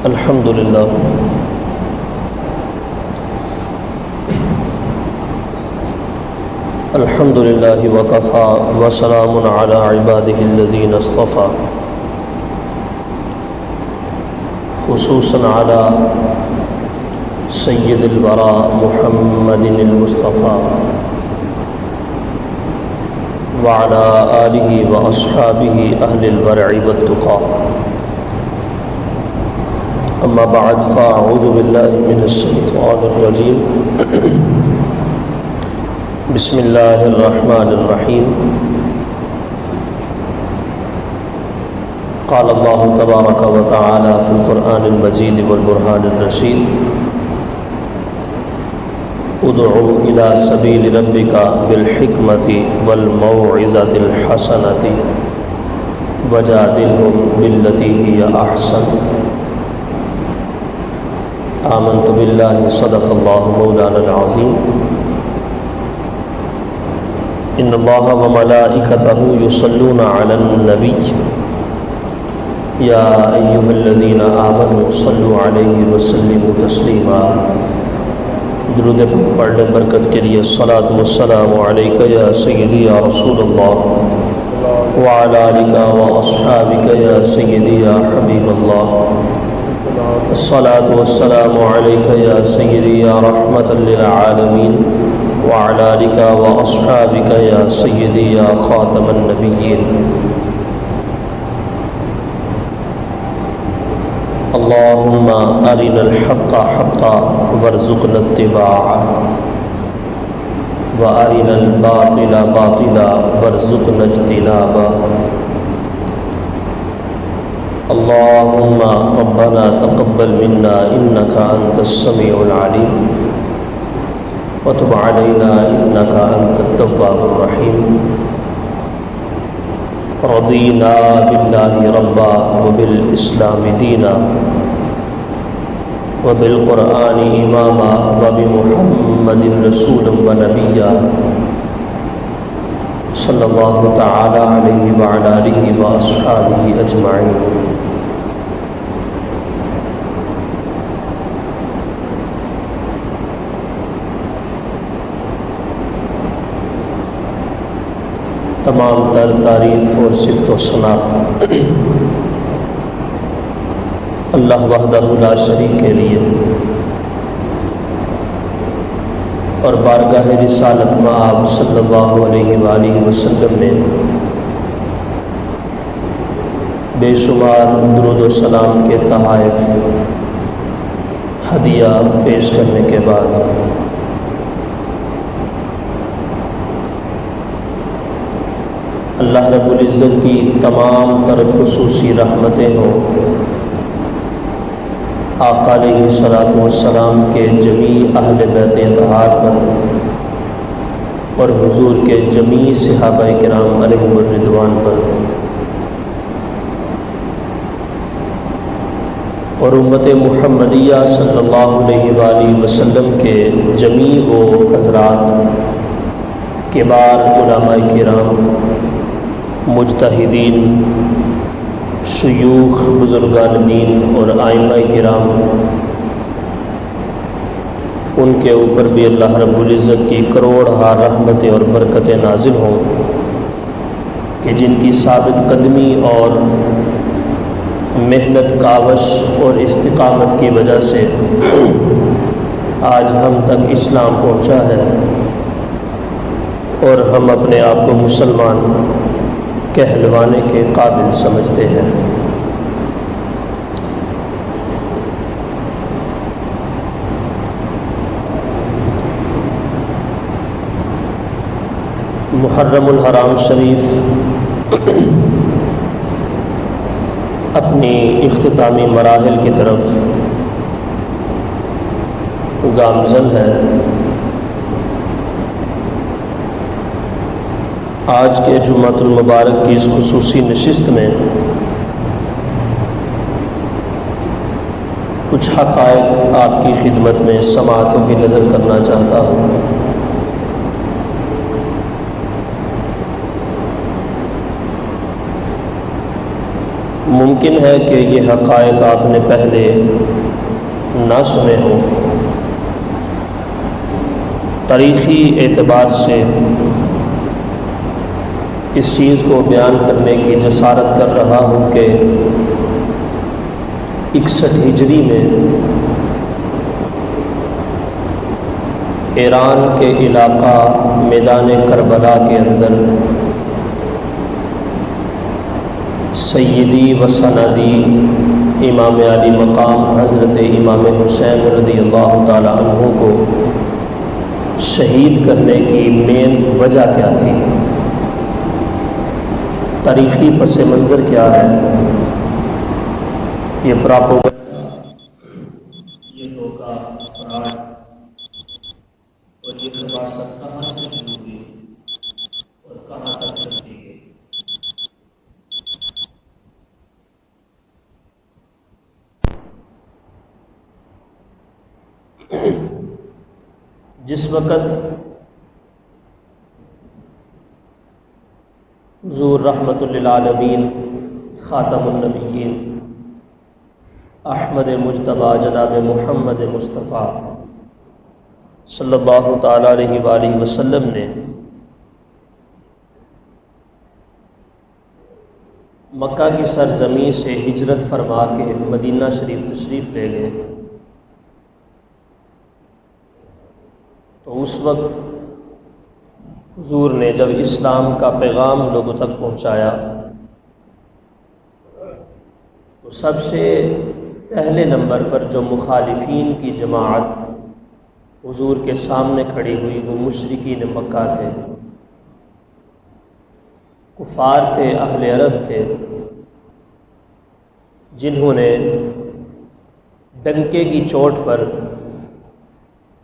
الحمد للہ الحمد للہ وکفا وسلام علی عبادہ الذین اصطفى، خصوصاً علی سید الورا محمد المصطفى وعلی آلہ واصحابہ اہل الورع والتقى، اما بعد فاعوذ باللہ من الشیطان الرجیم، بسم اللہ الرحمن الرحیم۔ قال اللہ تبارک و تعالی فی القرآن المجید والبرہان الرشید، ادعو الی سبیل ربک بالحکمۃ والموعظۃ الحسنۃ وجادلہم باللتی ہی احسن، آمنت باللہ صدق اللہ مولانا العظیم، ان اللہ وملائکتہ یصلون علی النبی یا ایہا الذین آمنوا صلوا علیہ وسلموا تسلیما۔ درود پاک پڑھنے برکت کے لیے الصلاۃ والسلام علیک یا سیدی یا رسول اللہ وعلی آلک واصحابک یا سیدی یا حبیب اللہ، الصلاۃ والسلام علیک یا سیدی یا رحمۃ للعالمین وعلی آلک واصحابک یا سیدی یا خاتم النبیین۔ اللہم ارنا الحق حقا وارزقنا اتباعہ وارنا الباطل باطلا وارزقنا اجتنابہ۔ اللہم ربنا تقبل منا انک انت السمیع العلیم وتب علینا انک انت التواب الرحیم۔ رضینا باللہ ربا وبالاسلام دینا وبالقرآن اماما وبمحمد رسولا ونبیا، صلی اللہ تعالی علیہ وعلی آلہ واصحابہ اجمعین۔ تمام تر تعریف اور صفت و ثنا اللہ وحدہ لا شریک کے لیے، اور بارگاہ رسالت مآب صلی اللہ علیہ وآلہ وسلم میں بے شمار درود و سلام کے تحائف ہدیہ پیش کرنے کے بعد اللہ رب العزت کی تمام تر خصوصی رحمتیں ہوں آقا علیہ الصلوۃ والسلام کے جمیع اہل بیت اطہار پر اور حضور کے جمیع صحابہ کرام علیہم الرضوان پر، اور امت محمدیہ صلی اللہ علیہ وآلہ وسلم کے جمیع وہ حضرات، کبار علماء کرام، مجتہدین، شیوخ، بزرگان دین اور ائمہ کرام، ان کے اوپر بھی اللہ رب العزت کی کروڑہا رحمتیں اور برکتیں نازل ہوں، کہ جن کی ثابت قدمی اور محنت کاوش اور استقامت کی وجہ سے آج ہم تک اسلام پہنچا ہے، اور ہم اپنے آپ کو مسلمان کہلوانے کے قابل سمجھتے ہیں۔ محرم الحرام شریف اپنی اختتامی مراحل کی طرف گامزن ہے۔ آج کے جمعۃ المبارک کی اس خصوصی نشست میں کچھ حقائق آپ کی خدمت میں سماعتوں کی نظر کرنا چاہتا ہوں۔ ممکن ہے کہ یہ حقائق آپ نے پہلے نہ سنے ہوں۔ تاریخی اعتبار سے اس چیز کو بیان کرنے کی جسارت کر رہا ہوں کہ 61 ہجری میں ایران کے علاقہ میدان کربلا کے اندر سیدی و سندی امام علی مقام حضرت امام حسین رضی اللہ تعالی عنہ کو شہید کرنے کی مین وجہ کیا تھی، تاریخی پس منظر کیا ہے، یہ پراپوگنڈا، یہ دھوکہ، فراڈ اور یہ خباثت کہاں سے شروع ہوئی اور کہاں تک چلتی گئی۔ جس وقت حضور رحمت للعالمین خاتم النبیین احمد مجتبیٰ جناب محمد مصطفیٰ صلی اللہ تعالیٰ علیہ وآلہ وسلم نے مکہ کی سرزمین سے ہجرت فرما کے مدینہ شریف تشریف لے گئے، تو اس وقت حضور نے جب اسلام کا پیغام لوگوں تک پہنچایا تو سب سے پہلے نمبر پر جو مخالفین کی جماعت حضور کے سامنے کھڑی ہوئی وہ مشرکین مکہ تھے، کفار تھے، اہل عرب تھے، جنہوں نے ڈنکے کی چوٹ پر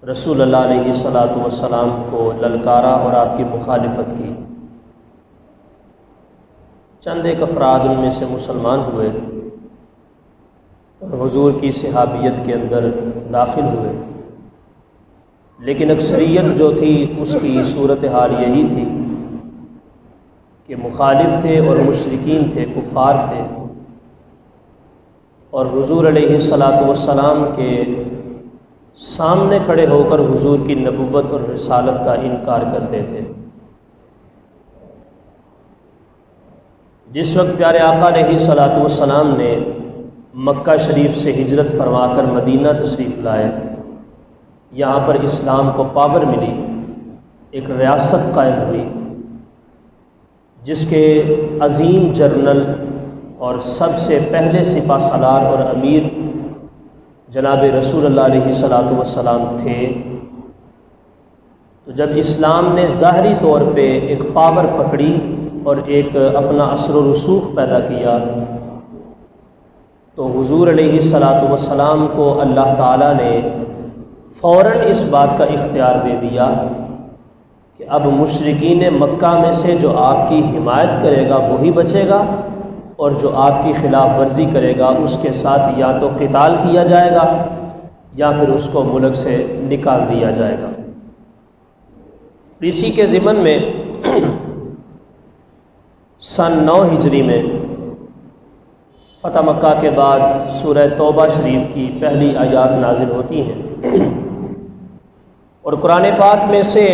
رسول اللہ علیہ والسلام کو للکارا اور آپ کی مخالفت کی۔ چند ایک افراد ان میں سے مسلمان ہوئے اور حضور کی صحابیت کے اندر داخل ہوئے، لیکن اکثریت جو تھی اس کی صورتحال یہی تھی کہ مخالف تھے اور مشرکین تھے، کفار تھے، اور حضور علیہ والسلام کے سامنے کھڑے ہو کر حضور کی نبوت اور رسالت کا انکار کرتے تھے۔ جس وقت پیارے آقا علیہ والسلام نے مکہ شریف سے ہجرت فرما کر مدینہ تشریف لائے، یہاں پر اسلام کو پاور ملی، ایک ریاست قائم ہوئی جس کے عظیم جنرل اور سب سے پہلے سپہ سالار اور امیر جناب رسول اللہ علیہ والسلام تھے۔ تو جب اسلام نے ظاہری طور پہ ایک پاور پکڑی اور ایک اپنا اثر و رسوخ پیدا کیا، تو حضور علیہ والسلام کو اللہ تعالیٰ نے فوراً اس بات کا اختیار دے دیا کہ اب مشرکین مکہ میں سے جو آپ کی حمایت کرے گا وہی بچے گا، اور جو آپ کی خلاف ورزی کرے گا اس کے ساتھ یا تو قتال کیا جائے گا یا پھر اس کو ملک سے نکال دیا جائے گا۔ اسی کے ضمن میں سن 9 ہجری میں فتح مکہ کے بعد سورہ توبہ شریف کی پہلی آیات نازل ہوتی ہیں، اور قرآن پاک میں سے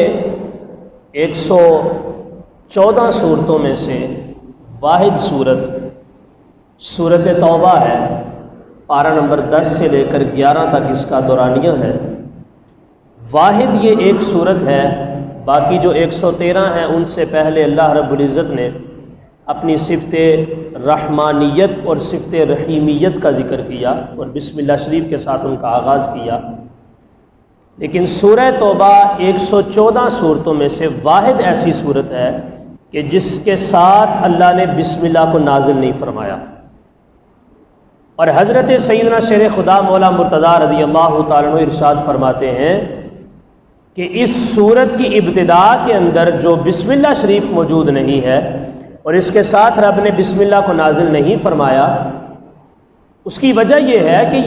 114 صورتوں میں سے واحد سورت توبہ ہے۔ پارہ نمبر 10 سے لے کر 11 تک اس کا دورانیہ ہے۔ واحد یہ ایک صورت ہے، باقی جو 113 ہیں ان سے پہلے اللہ رب العزت نے اپنی صفت رحمانیت اور صفت رحیمیت کا ذکر کیا اور بسم اللہ شریف کے ساتھ ان کا آغاز کیا، لیکن سورہ توبہ 114 صورتوں میں سے واحد ایسی صورت ہے کہ جس کے ساتھ اللہ نے بسم اللہ کو نازل نہیں فرمایا۔ اور حضرت سیدنا شیر خدا مولا مرتضیٰ رضی اللہ تعالیٰ عنہ ارشاد فرماتے ہیں کہ اس سورت کی ابتدا کے اندر جو بسم اللہ شریف موجود نہیں ہے اور اس کے ساتھ رب نے بسم اللہ کو نازل نہیں فرمایا، اس کی وجہ یہ ہے کہ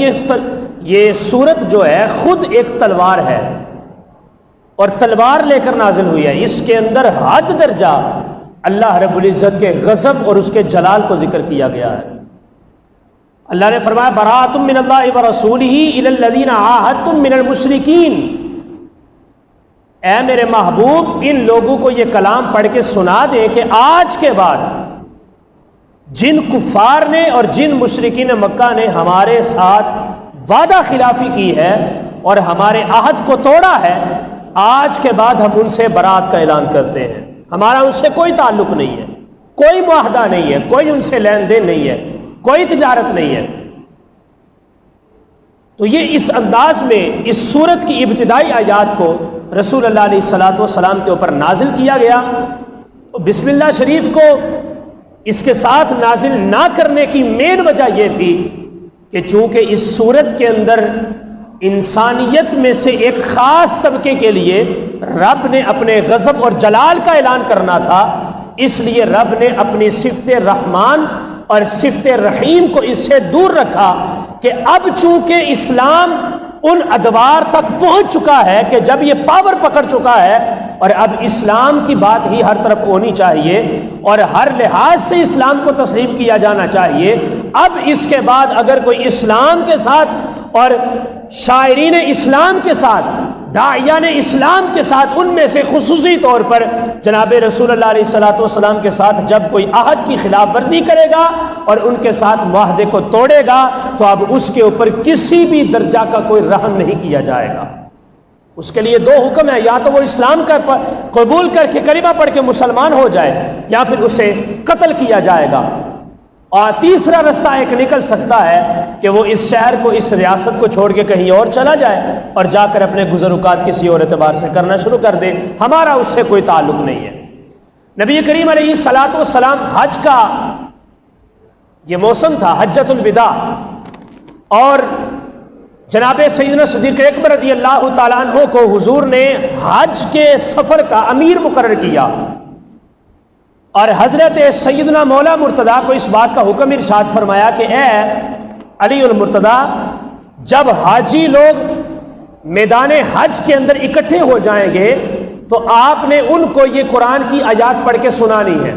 یہ سورت جو ہے خود ایک تلوار ہے اور تلوار لے کر نازل ہوئی ہے۔ اس کے اندر حد درجہ اللہ رب العزت کے غضب اور اس کے جلال کو ذکر کیا گیا ہے۔ اللہ نے فرمایا براءۃ من اللہ ورسولہ الی الذین عاہدتم من المشرکین، اے میرے محبوب ان لوگوں کو یہ کلام پڑھ کے سنا دیں کہ آج کے بعد جن کفار نے اور جن مشرکین مکہ نے ہمارے ساتھ وعدہ خلافی کی ہے اور ہمارے عہد کو توڑا ہے، آج کے بعد ہم ان سے برات کا اعلان کرتے ہیں، ہمارا ان سے کوئی تعلق نہیں ہے، کوئی معاہدہ نہیں ہے، کوئی ان سے لین دین نہیں ہے، کوئی تجارت نہیں ہے۔ تو یہ اس انداز میں اس سورت کی ابتدائی آیات کو رسول اللہ علیہ الصلوۃ والسلام کے اوپر نازل کیا گیا۔ بسم اللہ شریف کو اس کے ساتھ نازل نہ کرنے کی مین وجہ یہ تھی کہ چونکہ اس سورت کے اندر انسانیت میں سے ایک خاص طبقے کے لیے رب نے اپنے غضب اور جلال کا اعلان کرنا تھا، اس لیے رب نے اپنی صفت رحمان اور صفت رحیم کو اس سے دور رکھا کہ اب چونکہ اسلام ان ادوار تک پہنچ چکا ہے کہ جب یہ پاور پکڑ چکا ہے اور اب اسلام کی بات ہی ہر طرف ہونی چاہیے اور ہر لحاظ سے اسلام کو تسلیم کیا جانا چاہیے، اب اس کے بعد اگر کوئی اسلام کے ساتھ اور شاعرین اسلام کے ساتھ، داعیان اسلام کے ساتھ، ان میں سے خصوصی طور پر جناب رسول اللہ علیہ الصلوۃ والسلام کے ساتھ جب کوئی عہد کی خلاف ورزی کرے گا اور ان کے ساتھ معاہدے کو توڑے گا تو اب اس کے اوپر کسی بھی درجہ کا کوئی رحم نہیں کیا جائے گا۔ اس کے لیے دو حکم ہے، یا تو وہ اسلام کا قبول کر کے کلمہ پڑھ کے مسلمان ہو جائے یا پھر اسے قتل کیا جائے گا، اور تیسرا رستہ ایک نکل سکتا ہے کہ وہ اس شہر کو، اس ریاست کو چھوڑ کے کہیں اور چلا جائے اور جا کر اپنے گزر اوقات کسی اور اعتبار سے کرنا شروع کر دے، ہمارا اس سے کوئی تعلق نہیں ہے۔ نبی کریم علیہ الصلوۃ والسلام حج کا یہ موسم تھا، حجۃ الوداع، اور جناب سیدنا صدیق اکبر رضی اللہ تعالیٰ عنہ کو حضور نے حج کے سفر کا امیر مقرر کیا، اور حضرت سیدنا مولا مرتضیٰ کو اس بات کا حکم ارشاد فرمایا کہ اے علی المرتضیٰ، جب حاجی لوگ میدان حج کے اندر اکٹھے ہو جائیں گے تو آپ نے ان کو یہ قرآن کی آیات پڑھ کے سنانی ہے۔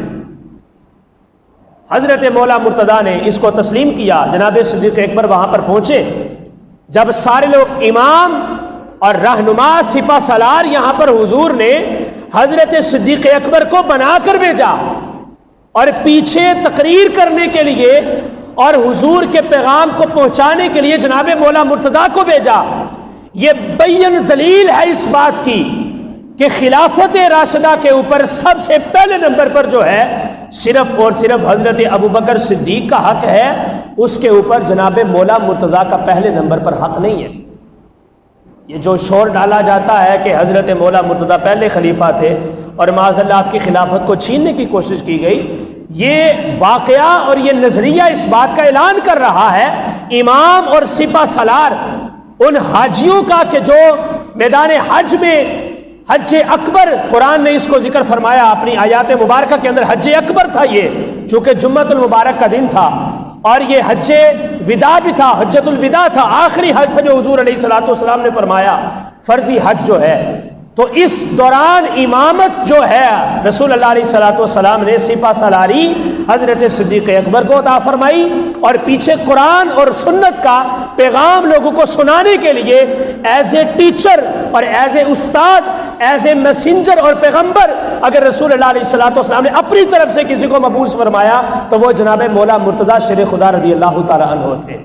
حضرت مولا مرتضیٰ نے اس کو تسلیم کیا، جناب صدیق اکبر وہاں پر پہنچے، جب سارے لوگ امام اور رہنما سپہ سالار یہاں پر حضور نے حضرت صدیق اکبر کو بنا کر بھیجا اور پیچھے تقریر کرنے کے لیے اور حضور کے پیغام کو پہنچانے کے لیے جناب مولا مرتضیٰ کو بھیجا، یہ بین دلیل ہے اس بات کی کہ خلافت راشدہ کے اوپر سب سے پہلے نمبر پر جو ہے صرف اور صرف حضرت ابوبکر صدیق کا حق ہے، اس کے اوپر جناب مولا مرتضیٰ کا پہلے نمبر پر حق نہیں ہے۔ یہ جو شور ڈالا جاتا ہے کہ حضرت مولا مرتضیٰ پہلے خلیفہ تھے اور معاذ اللہ آپ کی خلافت کو چھیننے کی کوشش کی گئی، یہ واقعہ اور یہ نظریہ اس بات کا اعلان کر رہا ہے امام اور سپہ سالار ان حاجیوں کا کہ جو میدان حج میں حج اکبر، قرآن نے اس کو ذکر فرمایا اپنی آیات مبارکہ کے اندر، حج اکبر تھا یہ، چونکہ جمعۃ المبارک کا دن تھا، اور یہ حج وداع بھی تھا، حجۃ الوداع تھا، آخری حج تھا جو حضور علیہ الصلوۃ والسلام نے فرمایا فرضی حج جو ہے۔ تو اس دوران امامت جو ہے رسول اللہ علیہ الصلوۃ والسلام نے سپہ سالاری حضرت صدیق اکبر کو عطا فرمائی، اور پیچھے قرآن اور سنت کا پیغام لوگوں کو سنانے کے لیے ایز اے ٹیچر اور ایز اے استاد، ایز اے میسنجر اور پیغمبر اگر رسول اللہ علیہ الصلوۃ والسلام نے اپنی طرف سے کسی کو مبعوث فرمایا تو وہ جناب مولا مرتضیٰ شیر خدا رضی اللہ تعالیٰ عنہ تھے۔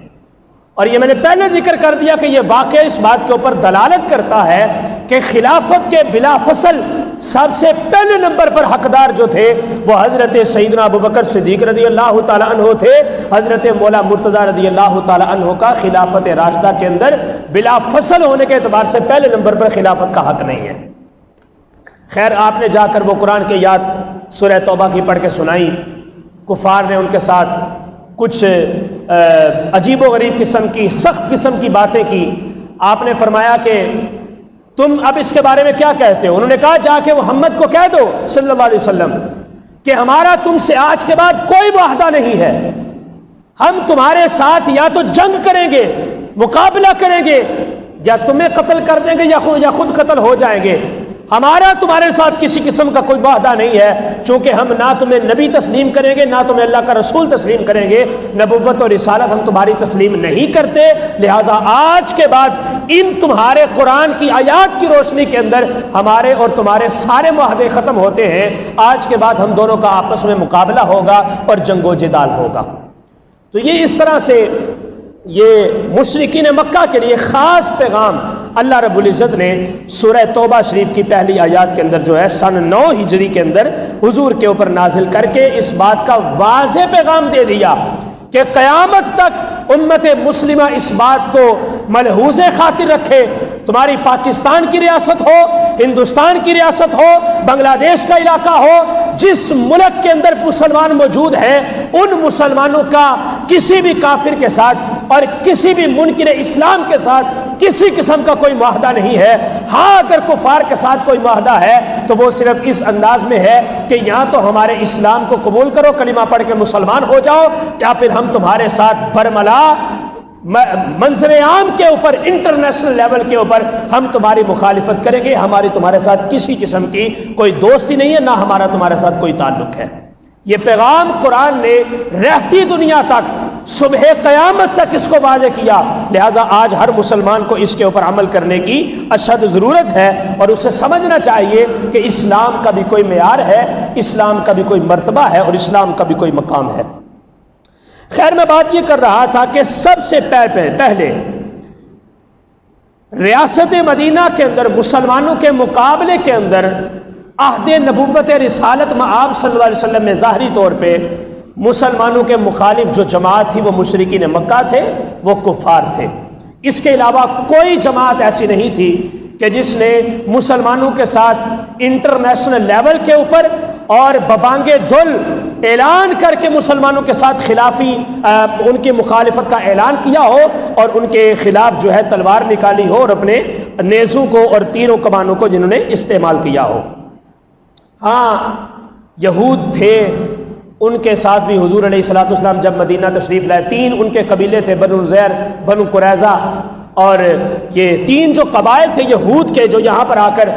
اور یہ میں نے پہلے ذکر کر دیا کہ یہ واقعہ اس بات کے اوپر دلالت کرتا ہے کہ خلافت کے بلا فصل سب سے پہلے نمبر پر حقدار جو تھے وہ حضرت سیدنا ابوبکر صدیق رضی اللہ تعالیٰ عنہ تھے۔ حضرت مولا مرتضیٰ رضی اللہ تعالیٰ عنہ کا خلافت راشدہ کے اندر بلا فصل ہونے کے اعتبار سے پہلے نمبر پر خلافت کا حق نہیں ہے۔ خیر، آپ نے جا کر وہ قرآن کی یاد سورہ توبہ کی پڑھ کے سنائی، کفار نے ان کے ساتھ کچھ عجیب و غریب قسم کی، سخت قسم کی باتیں کی۔ آپ نے فرمایا کہ تم اب اس کے بارے میں کیا کہتے ہو؟ انہوں نے کہا جا کے محمد کو کہہ دو صلی اللہ علیہ وسلم کہ ہمارا تم سے آج کے بعد کوئی معاہدہ نہیں ہے، ہم تمہارے ساتھ یا تو جنگ کریں گے، مقابلہ کریں گے، یا تمہیں قتل کر دیں گے یا خود قتل ہو جائیں گے، ہمارا تمہارے ساتھ کسی قسم کا کوئی معاہدہ نہیں ہے، چونکہ ہم نہ تمہیں نبی تسلیم کریں گے نہ تمہیں اللہ کا رسول تسلیم کریں گے، نبوت اور رسالت ہم تمہاری تسلیم نہیں کرتے، لہٰذا آج کے بعد ان تمہارے قرآن کی آیات کی روشنی کے اندر ہمارے اور تمہارے سارے معاہدے ختم ہوتے ہیں، آج کے بعد ہم دونوں کا آپس میں مقابلہ ہوگا اور جنگ و جدال ہوگا۔ تو یہ اس طرح سے یہ مشرکین مکہ کے لیے خاص پیغام اللہ رب العزت نے سورہ توبہ شریف کی پہلی آیات کے اندر جو ہے سن 9 ہجری کے اندر حضور کے اوپر نازل کر کے اس بات کا واضح پیغام دے دیا کہ قیامت تک امت مسلمہ اس بات کو ملحوظ خاطر رکھے، تمہاری پاکستان کی ریاست ہو، ہندوستان کی ریاست ہو، بنگلہ دیش کا علاقہ ہو، جس ملک کے اندر مسلمان موجود ہیں ان مسلمانوں کا کسی بھی کافر کے ساتھ اور کسی بھی منکر اسلام کے ساتھ کسی قسم کا کوئی معاہدہ نہیں ہے۔ ہاں اگر کفار کے ساتھ کوئی معاہدہ ہے تو وہ صرف اس انداز میں ہے کہ یا تو ہمارے اسلام کو قبول کرو، کلمہ پڑھ کے مسلمان ہو جاؤ، یا پھر ہم تمہارے ساتھ برملا منظر عام کے اوپر انٹرنیشنل لیول کے اوپر ہم تمہاری مخالفت کریں گے، ہماری تمہارے ساتھ کسی قسم کی کوئی دوستی نہیں ہے، نہ ہمارا تمہارے ساتھ کوئی تعلق ہے۔ یہ پیغام قرآن نے رہتی دنیا تک صبح قیامت تک اس کو واضح کیا، لہٰذا آج ہر مسلمان کو اس کے اوپر عمل کرنے کی اشد ضرورت ہے اور اسے سمجھنا چاہیے کہ اسلام کا بھی کوئی معیار ہے، اسلام کا بھی کوئی مرتبہ ہے اور اسلام کا بھی کوئی مقام ہے۔ خیر میں بات یہ کر رہا تھا کہ سب سے پہلے ریاست مدینہ کے اندر مسلمانوں کے مقابلے کے اندر عہد نبوت رسالت میں آپ صلی اللہ علیہ وسلم میں ظاہری طور پہ مسلمانوں کے مخالف جو جماعت تھی وہ مشرکین مکہ تھے، وہ کفار تھے۔ اس کے علاوہ کوئی جماعت ایسی نہیں تھی کہ جس نے مسلمانوں کے ساتھ انٹرنیشنل لیول کے اوپر اور ببانگ دل اعلان کر کے مسلمانوں کے ساتھ خلافی ان کی مخالفت کا اعلان کیا ہو اور ان کے خلاف جو ہے تلوار نکالی ہو اور اپنے نیزوں کو اور تیروں کمانوں کو جنہوں نے استعمال کیا ہو۔ ہاں یہود تھے، ان کے ساتھ بھی حضور علیہ الصلوۃ والسلام جب مدینہ تشریف لائے، 3 ان کے قبیلے تھے، بنو زیر، بنو قریظہ، اور یہ 3 جو قبائل تھے یہود کے جو یہاں پر آ کر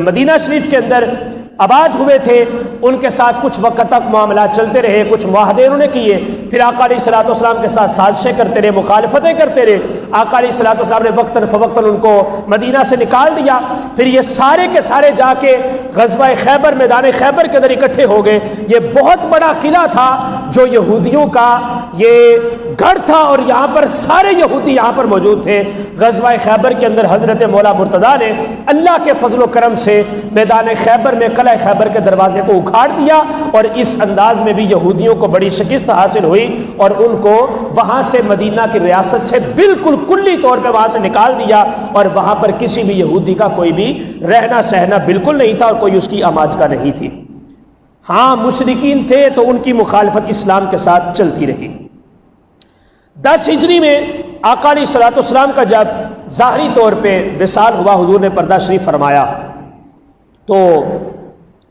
مدینہ شریف کے اندر آباد ہوئے تھے، ان کے ساتھ کچھ وقت تک معاملات چلتے رہے، کچھ معاہدے انہوں نے کیے، پھر آقا علیہ الصلوۃ والسلام کے ساتھ سازشیں کرتے رہے، مخالفتیں کرتے رہے، آقا علیہ الصلوۃ والسلام نے وقتاً فوقتاً ان کو مدینہ سے نکال دیا، پھر یہ سارے کے سارے جا کے غزوہ خیبر، میدان خیبر کے اندر اکٹھے ہو گئے۔ یہ بہت بڑا قلعہ تھا جو یہودیوں کا یہ گڑھ تھا اور یہاں پر سارے یہودی یہاں پر موجود تھے۔ غزوہ خیبر کے اندر حضرت مولا مرتضیٰ نے اللہ کے فضل و کرم سے میدان خیبر میں قلعہ خیبر کے دروازے کو اکھاڑ دیا اور اس انداز میں بھی یہودیوں کو بڑی شکست حاصل ہوئی اور ان کو وہاں سے مدینہ کی ریاست سے بالکل کلی طور پہ وہاں سے نکال دیا اور وہاں پر کسی بھی یہودی کا کوئی بھی رہنا سہنا بالکل نہیں تھا اور کوئی اس کی آماج کا نہیں تھی۔ ہاں مشرکین تھے تو ان کی مخالفت اسلام کے ساتھ چلتی رہی۔ 10 ہجری میں آقا علیہ الصلوۃ والسلام کا جب ظاہری طور پہ وصال ہوا، حضور نے پردہ شریف فرمایا، تو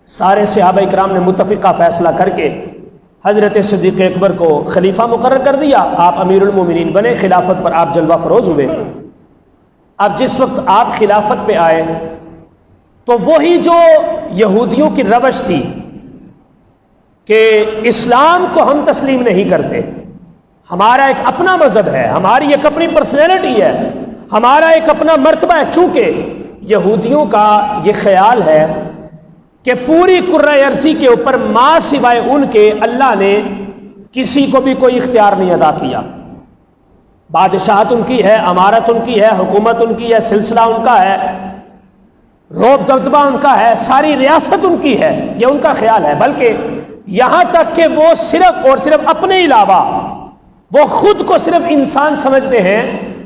سارے صحابہ کرام نے متفقہ فیصلہ کر کے حضرت صدیق اکبر کو خلیفہ مقرر کر دیا، آپ امیر المومنین بنے، خلافت پر آپ جلوہ فروز ہوئے۔ اب جس وقت آپ خلافت پہ آئے تو وہی جو یہودیوں کی روش تھی کہ اسلام کو ہم تسلیم نہیں کرتے، ہمارا ایک اپنا مذہب ہے، ہماری ایک اپنی پرسنالٹی ہے، ہمارا ایک اپنا مرتبہ ہے، چونکہ یہودیوں کا یہ خیال ہے کہ پوری کرۂ ارضی کے اوپر ماں سوائے ان کے اللہ نے کسی کو بھی کوئی اختیار نہیں عطا کیا۔ بادشاہت ان کی ہے، امارت ان کی ہے، حکومت ان کی ہے، سلسلہ ان کا ہے، روب دبدبہ ان کا ہے، ساری ریاست ان کی ہے، یہ ان کا خیال ہے۔ بلکہ یہاں تک کہ وہ صرف اور صرف اپنے علاوہ وہ خود کو صرف انسان سمجھتے ہیں،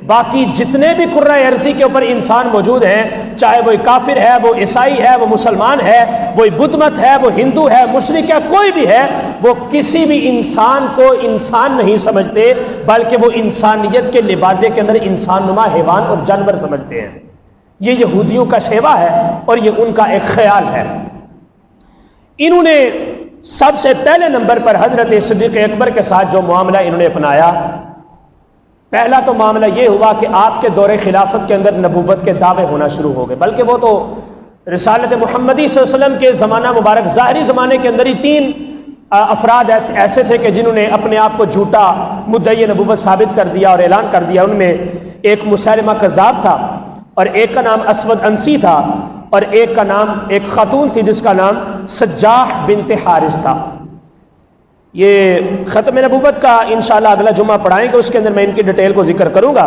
باقی جتنے بھی کرۂ ارضی کے اوپر انسان موجود ہیں، چاہے وہ کافر ہے، وہ عیسائی ہے، وہ مسلمان ہے، وہ بدھ مت ہے، وہ ہندو ہے، مشرک ہے، کوئی بھی ہے، وہ کسی بھی انسان کو انسان نہیں سمجھتے، بلکہ وہ انسانیت کے لبادے کے اندر انسان نما حیوان اور جانور سمجھتے ہیں۔ یہ یہودیوں کا شیوا ہے اور یہ ان کا ایک خیال ہے۔ انہوں نے سب سے پہلے نمبر پر حضرت صدیق اکبر کے ساتھ جو معاملہ انہوں نے اپنایا، پہلا تو معاملہ یہ ہوا کہ آپ کے دور خلافت کے اندر نبوت کے دعوے ہونا شروع ہو گئے، بلکہ وہ تو رسالت محمدی صلی اللہ علیہ وسلم کے زمانہ مبارک ظاہری زمانے کے اندر ہی 3 افراد ایسے تھے کہ جنہوں نے اپنے آپ کو جھوٹا مدعی نبوت ثابت کر دیا اور اعلان کر دیا۔ ان میں ایک مسیلمہ کذاب تھا، اور ایک کا نام اسود انسی تھا، اور ایک کا نام ایک خاتون تھی جس کا نام سجاح بنت حارث تھا۔ یہ ختم نبوت کا انشاءاللہ اگلا جمعہ پڑھائیں گے، اس کے اندر میں ان کی ڈیٹیل کو ذکر کروں گا۔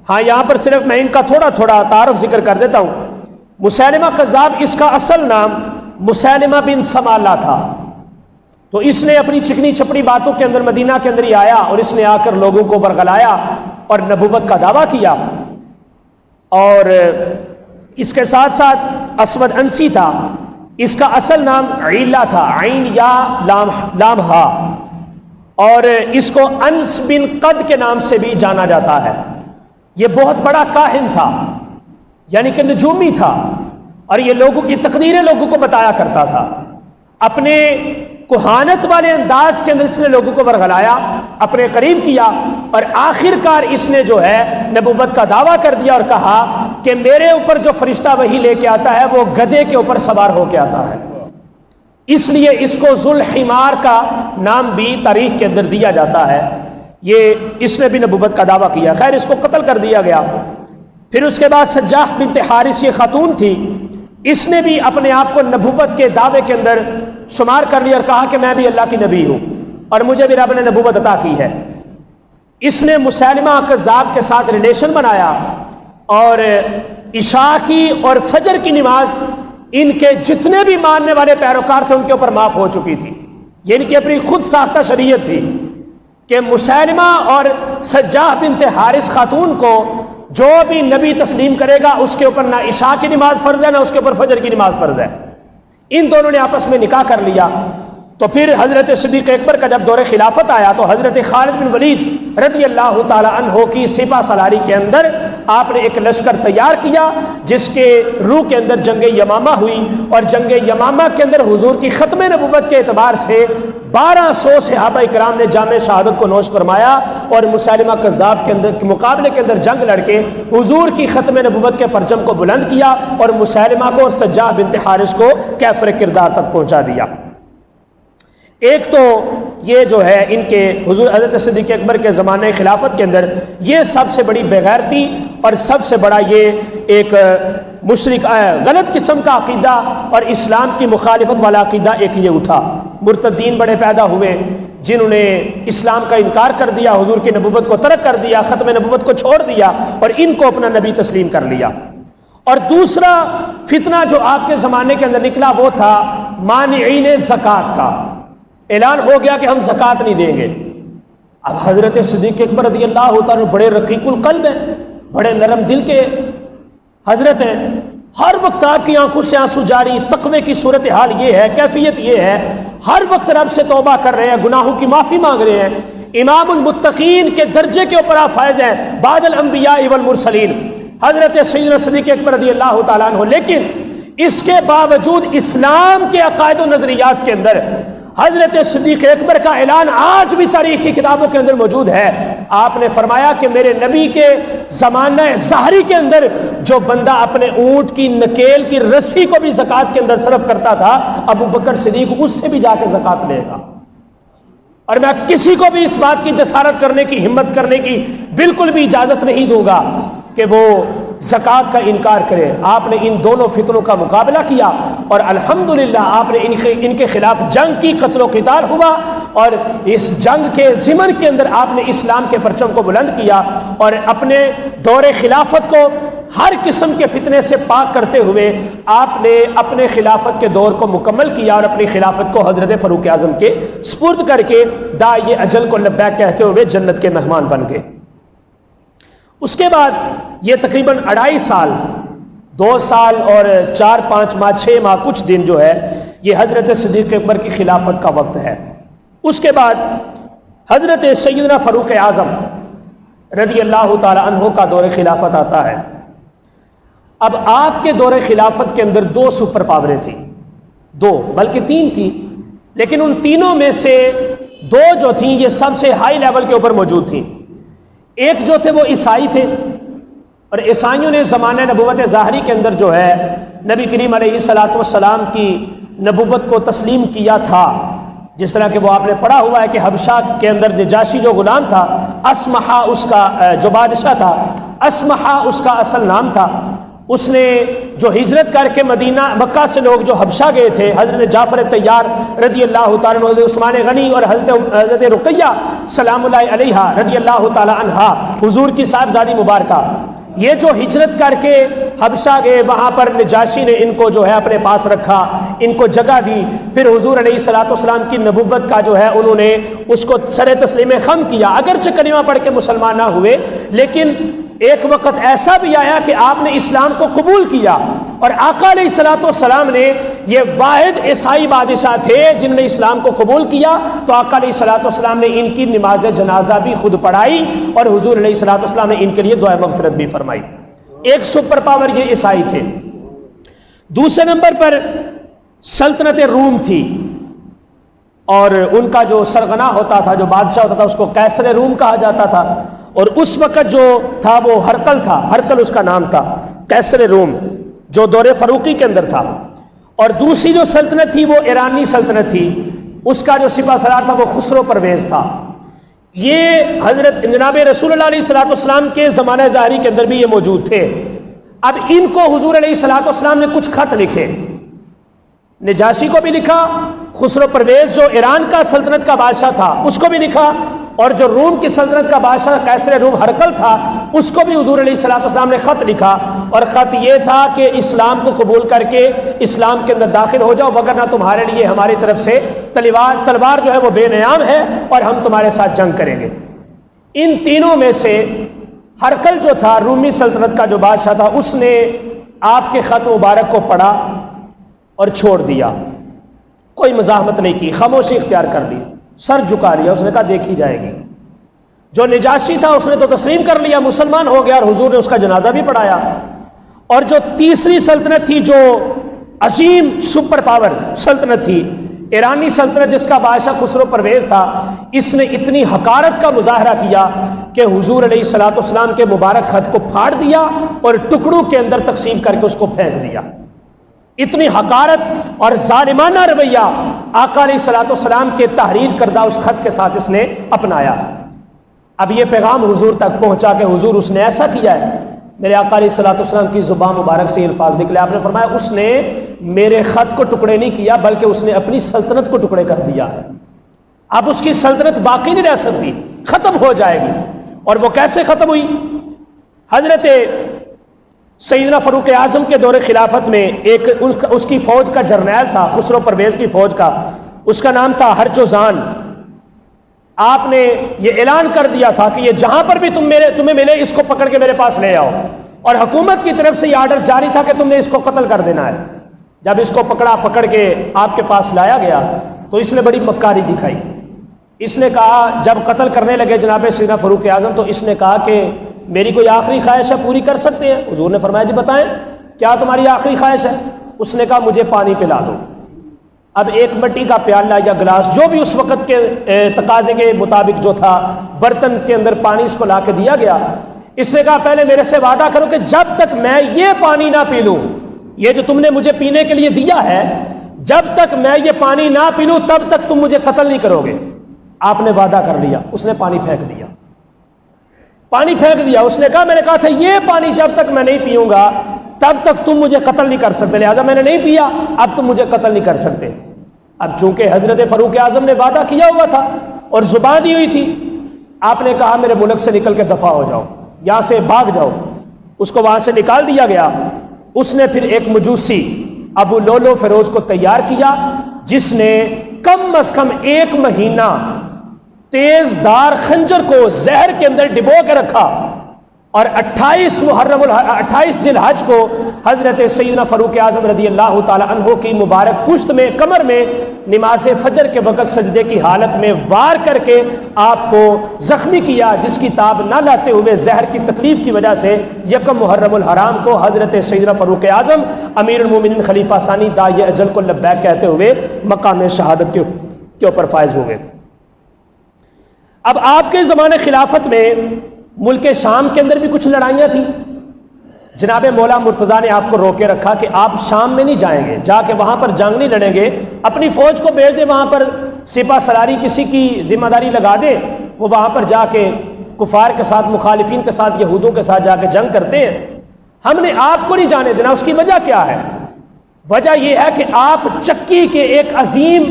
ہاں یہاں پر صرف میں ان کا تھوڑا تھوڑا تعارف ذکر کر دیتا ہوں۔ مسیلمہ کذاب، اس کا اصل نام مسیلمہ بن سمالہ تھا، تو اس نے اپنی چکنی چپڑی باتوں کے اندر مدینہ کے اندر ہی آیا، اور اس نے آ کر لوگوں کو ورغلایا اور نبوت کا دعویٰ کیا۔ اور اس کے ساتھ ساتھ اسود انسی تھا، اس کا اصل نام عیلہ تھا، عین یا لام ہا، اور اس کو انس بن قد کے نام سے بھی جانا جاتا ہے۔ یہ بہت بڑا کاہن تھا، یعنی کہ نجومی تھا، اور یہ لوگوں کی تقدیریں لوگوں کو بتایا کرتا تھا۔ اپنے کہانت والے انداز کے اندر اس نے لوگوں کو ورغلایا، اپنے قریب کیا، اور آخر کار اس نے جو ہے نبوت کا دعویٰ کر دیا اور کہا کہ میرے اوپر جو فرشتہ وحی لے کے آتا ہے وہ گدھے کے اوپر سوار ہو کے آتا ہے۔ اس لیے اس کو ذوالحمار کا نام بھی تاریخ کے اندر دیا جاتا ہے۔ اس نے بھی نبوت کا دعویٰ کیا، خیر اس کو قتل کر دیا گیا۔ پھر اس کے بعد سجاح بنت حارث یہ خاتون تھی، اس نے بھی اپنے آپ کو نبوت کے دعوے کے اندر شمار کر لیا اور کہا کہ میں بھی اللہ کی نبی ہوں اور مجھے بھی رب نے نبوت عطا کی ہے۔ اس نے مسیلمہ کذاب کے ساتھ ریلیشن بنایا، اور عشاء کی اور فجر کی نماز ان کے جتنے بھی ماننے والے پیروکار تھے ان کے اوپر معاف ہو چکی تھی۔ یہ ان کی اپنی خود ساختہ شریعت تھی کہ مسیلمہ اور سجاح بنت حارث خاتون کو جو بھی نبی تسلیم کرے گا اس کے اوپر نہ عشاء کی نماز فرض ہے نہ اس کے اوپر فجر کی نماز فرض ہے۔ ان دونوں نے آپس میں نکاح کر لیا۔ تو پھر حضرت صدیق اکبر کا جب دور خلافت آیا تو حضرت خالد بن ولید رضی اللہ تعالی عنہ کی سپہ سالاری کے اندر آپ نے ایک لشکر تیار کیا جس کے روح کے اندر جنگ یمامہ ہوئی، اور جنگ یمامہ کے اندر حضور کی ختم نبوت کے اعتبار سے 1200 صحابہ کرام نے جام شہادت کو نوش فرمایا، اور مسیلمہ کذاب کے اندر مقابلے کے اندر جنگ لڑ کے حضور کی ختم نبوت کے پرچم کو بلند کیا، اور مسیلمہ کو اور سجاح بنت حارث کو کیفر کردار تک پہنچا دیا۔ ایک تو یہ جو ہے ان کے حضور حضرت صدیق اکبر کے زمانے خلافت کے اندر یہ سب سے بڑی بغیرتی اور سب سے بڑا یہ ایک مشرک غلط قسم کا عقیدہ اور اسلام کی مخالفت والا عقیدہ ایک یہ اٹھا۔ مرتدین بڑے پیدا ہوئے جنہوں نے اسلام کا انکار کر دیا، حضور کی نبوت کو ترک کر دیا، ختم نبوت کو چھوڑ دیا اور ان کو اپنا نبی تسلیم کر لیا۔ اور دوسرا فتنہ جو آپ کے زمانے کے اندر نکلا وہ تھا مانعین زکوٰۃ کا۔ اعلان ہو گیا کہ ہم زکوٰۃ نہیں دیں گے۔ اب حضرت صدیق اکبر رضی اللہ تعالیٰ بڑے رقیق القلب ہیں، بڑے نرم دل کے حضرت ہیں، ہر وقت آپ کی آنکھوں سے آنسو جاری، تقوی کی صورتحال یہ ہے، کیفیت یہ ہے، ہر وقت رب سے توبہ کر رہے ہیں، گناہوں کی معافی مانگ رہے ہیں، امام المتقین کے درجے کے اوپر آپ فائز ہیں بعد الانبیاء والمرسلین حضرت سیدنا صدیق اکبر رضی اللہ تعالیٰ عنہ۔ لیکن اس کے باوجود اسلام کے عقائد و نظریات کے اندر حضرت صدیق اکبر کا اعلان آج بھی تاریخی کتابوں کے اندر موجود ہے۔ آپ نے فرمایا کہ میرے نبی کے زمانہ ظاہری کے اندر جو بندہ اپنے اونٹ کی نکیل کی رسی کو بھی زکوٰۃ کے اندر صرف کرتا تھا، ابو بکر صدیق اس سے بھی جا کے زکوٰۃ لے گا، اور میں کسی کو بھی اس بات کی جسارت کرنے کی ہمت کرنے کی بالکل بھی اجازت نہیں دوں گا کہ وہ زکوٰۃ کا انکار کرے۔ آپ نے ان دونوں فتنوں کا مقابلہ کیا اور الحمدللہ آپ نے ان کے خلاف جنگ کی، قتل و قتال ہوا، اور اس جنگ کے ضمن کے اندر آپ نے اسلام کے پرچم کو بلند کیا اور اپنے دور خلافت کو ہر قسم کے فتنے سے پاک کرتے ہوئے آپ نے اپنے خلافت کے دور کو مکمل کیا اور اپنی خلافت کو حضرت فاروق اعظم کے سپرد کر کے داعی اجل کو لبیک کہتے ہوئے جنت کے مہمان بن گئے۔ اس کے بعد یہ تقریباً 2.5 سال، 2 سال اور 4-5 ماہ 6 ماہ کچھ دن جو ہے یہ حضرت صدیق اکبر کی خلافت کا وقت ہے۔ اس کے بعد حضرت سیدنا فاروق اعظم رضی اللہ تعالی عنہ کا دور خلافت آتا ہے۔ اب آپ کے دور خلافت کے اندر 2 سپر پاوریں تھیں، 2 بلکہ 3 تھیں، لیکن ان تینوں میں سے 2 جو تھیں یہ سب سے ہائی لیول کے اوپر موجود تھیں۔ ایک جو تھے وہ عیسائی تھے اور عیسائیوں نے زمانہ نبوت ظاہری کے اندر جو ہے نبی کریم علیہ الصلوۃ والسلام کی نبوت کو تسلیم کیا تھا، جس طرح کہ وہ آپ نے پڑھا ہوا ہے کہ حبشہ کے اندر نجاشی جو غلام تھا، اسمحہ اس کا جو بادشاہ تھا، اسمحہ اس کا اصل نام تھا، اس نے جو ہجرت کر کے مدینہ مکہ سے لوگ جو حبشہ گئے تھے، حضرت جعفر طیار رضی اللہ تعالیٰ عنہ، حضرت عثمان غنی اور حضرت رقیہ سلام اللہ علیہا رضی اللہ تعالیٰ عنہا، حضور کی صاحبزادی مبارکہ، یہ جو ہجرت کر کے حبشہ گئے، وہاں پر نجاشی نے ان کو جو ہے اپنے پاس رکھا، ان کو جگہ دی، پھر حضور علیہ الصلوۃ والسلام کی نبوت کا جو ہے انہوں نے اس کو سر تسلیم خم کیا، اگرچہ کلمہ پڑھ کے مسلمان نہ ہوئے، لیکن ایک وقت ایسا بھی آیا کہ آپ نے اسلام کو قبول کیا، اور آقا علیہ الصلوۃ والسلام نے یہ واحد عیسائی بادشاہ تھے جنہوں نے اسلام کو قبول کیا، تو آقا علیہ الصلوۃ والسلام نے ان کی نماز جنازہ بھی خود پڑھائی، اور حضور علیہ الصلوۃ والسلام نے ان کے لیے دعا مغفرت بھی فرمائی۔ ایک سپر پاور یہ عیسائی تھے۔ دوسرے نمبر پر سلطنت روم تھی، اور ان کا جو سرغنہ ہوتا تھا، جو بادشاہ ہوتا تھا، اس کو قیصر روم کہا جاتا تھا، اور اس وقت جو تھا وہ ہرقل تھا، ہرقل اس کا نام تھا، قیصر روم، جو دور فاروقی کے اندر تھا۔ اور دوسری جو سلطنت تھی وہ ایرانی سلطنت تھی، اس کا جو سپہ سالار تھا وہ خسرو پرویز تھا۔ یہ حضرت جناب رسول اللہ علیہ الصلوۃ والسلام کے زمانہ ظاہری کے اندر بھی یہ موجود تھے۔ اب ان کو حضور علیہ الصلوۃ والسلام نے کچھ خط لکھے، نجاشی کو بھی لکھا، خسرو پرویز جو ایران کا سلطنت کا بادشاہ تھا اس کو بھی لکھا، اور جو روم کی سلطنت کا بادشاہ قیصر روم ہرقل تھا اس کو بھی حضور علیہ الصلوۃ والسلام نے خط لکھا، اور خط یہ تھا کہ اسلام کو قبول کر کے اسلام کے اندر داخل ہو جاؤ، وگرنہ تمہارے لیے ہماری طرف سے تلوار جو ہے وہ بے نیام ہے، اور ہم تمہارے ساتھ جنگ کریں گے۔ ان تینوں میں سے ہرقل جو تھا رومی سلطنت کا جو بادشاہ تھا، اس نے آپ کے خط مبارک کو پڑھا اور چھوڑ دیا، کوئی مزاحمت نہیں کی، خاموشی اختیار کر لی، سر جھکا لیا، اس نے کہا دیکھی جائے گی۔ جو نجاشی تھا اس نے تو تسلیم کر لیا، مسلمان ہو گیا، اور حضور نے اس کا جنازہ بھی پڑھایا۔ اور جو تیسری سلطنت تھی، جو عظیم سپر پاور سلطنت تھی، ایرانی سلطنت، جس کا بادشاہ خسرو پرویز تھا، اس نے اتنی حقارت کا مظاہرہ کیا کہ حضور علیہ الصلوۃ والسلام کے مبارک خط کو پھاڑ دیا اور ٹکڑوں کے اندر تقسیم کر کے اس کو پھینک دیا۔ اتنی حقارت اور ظالمانہ رویہ آقا علیہ الصلوۃ والسلام کے تحریر کردہ اس خط کے ساتھ اس نے اپنایا۔ اب یہ پیغام حضور تک پہنچا کہ حضور اس نے ایسا کیا ہے، میرے آقا علیہ الصلوۃ والسلام کی زبان مبارک سے یہ الفاظ نکلے، آپ نے فرمایا اس نے میرے خط کو ٹکڑے نہیں کیا بلکہ اس نے اپنی سلطنت کو ٹکڑے کر دیا ہے، اب اس کی سلطنت باقی نہیں رہ سکتی، ختم ہو جائے گی۔ اور وہ کیسے ختم ہوئی؟ حضرت سیدنا فاروق اعظم کے دور خلافت میں ایک اس کی فوج کا جرنیل تھا، خسرو پرویز کی فوج کا، اس کا نام تھا ہرجوزان۔ آپ نے یہ اعلان کر دیا تھا کہ یہ جہاں پر بھی تمہیں ملے اس کو پکڑ کے میرے پاس لے آؤ، اور حکومت کی طرف سے یہ آرڈر جاری تھا کہ تم نے اس کو قتل کر دینا ہے۔ جب اس کو پکڑ کے آپ کے پاس لایا گیا تو اس نے بڑی مکاری دکھائی، اس نے کہا، جب قتل کرنے لگے جناب سیدنا فاروق اعظم تو اس نے کہا کہ میری کوئی آخری خواہش ہے، پوری کر سکتے ہیں؟ حضور نے فرمایا جی بتائیں کیا تمہاری آخری خواہش ہے؟ اس نے کہا مجھے پانی پلا دو۔ اب ایک مٹی کا پیالہ یا گلاس، جو بھی اس وقت کے تقاضے کے مطابق جو تھا، برتن کے اندر پانی اس کو لا کے دیا گیا۔ اس نے کہا پہلے میرے سے وعدہ کرو کہ جب تک میں یہ پانی نہ پی لوں، یہ جو تم نے مجھے پینے کے لیے دیا ہے، جب تک میں یہ پانی نہ پی لوں تب تک تم مجھے قتل نہیں کرو گے۔ آپ نے وعدہ کر لیا، اس نے پانی پھینک دیا، پانی پھینک دیا۔ اس نے کہا میں نے کہا تھا یہ پانی جب تک میں نہیں پیوں گا تب تک تم مجھے قتل نہیں کر سکتے، لہذا میں نے نہیں پیا، اب تم مجھے قتل نہیں کر سکتے۔ اب چونکہ حضرت فاروق اعظم نے وعدہ کیا ہوا تھا اور زبان دی ہوئی تھی، آپ نے کہا میرے ملک سے نکل کے دفع ہو جاؤ، یہاں سے بھاگ جاؤ۔ اس کو وہاں سے نکال دیا گیا۔ اس نے پھر ایک مجوسی ابو لولو فیروز کو تیار کیا، جس نے کم از کم 1 مہینہ تیز دار خنجر کو زہر کے اندر ڈبو کے رکھا، اور 28 ذی الحج کو حضرت سیدنا فاروق اعظم رضی اللہ تعالی عنہ کی مبارک پشت میں، کمر میں نماز فجر کے وقت سجدے کی حالت میں وار کر کے آپ کو زخمی کیا، جس کی تاب نہ لاتے ہوئے زہر کی تکلیف کی وجہ سے 1 محرم الحرام کو حضرت سیدنا فاروق اعظم امیر المومنین خلیفہ ثانی داعی اجل کو لبیک کہتے ہوئے مقام شہادت کے اوپر فائز ہوئے۔ اب آپ کے زمانے خلافت میں ملک شام کے اندر بھی کچھ لڑائیاں تھیں، جناب مولا مرتضیٰ نے آپ کو روکے رکھا کہ آپ شام میں نہیں جائیں گے، جا کے وہاں پر جنگ نہیں لڑیں گے، اپنی فوج کو بھیج دیں وہاں پر، سپہ سالاری کسی کی ذمہ داری لگا دے، وہ وہاں پر جا کے کفار کے ساتھ، مخالفین کے ساتھ، یہودوں کے ساتھ جا کے جنگ کرتے ہیں، ہم نے آپ کو نہیں جانے دینا۔ اس کی وجہ کیا ہے؟ وجہ یہ ہے کہ آپ چکی کے ایک عظیم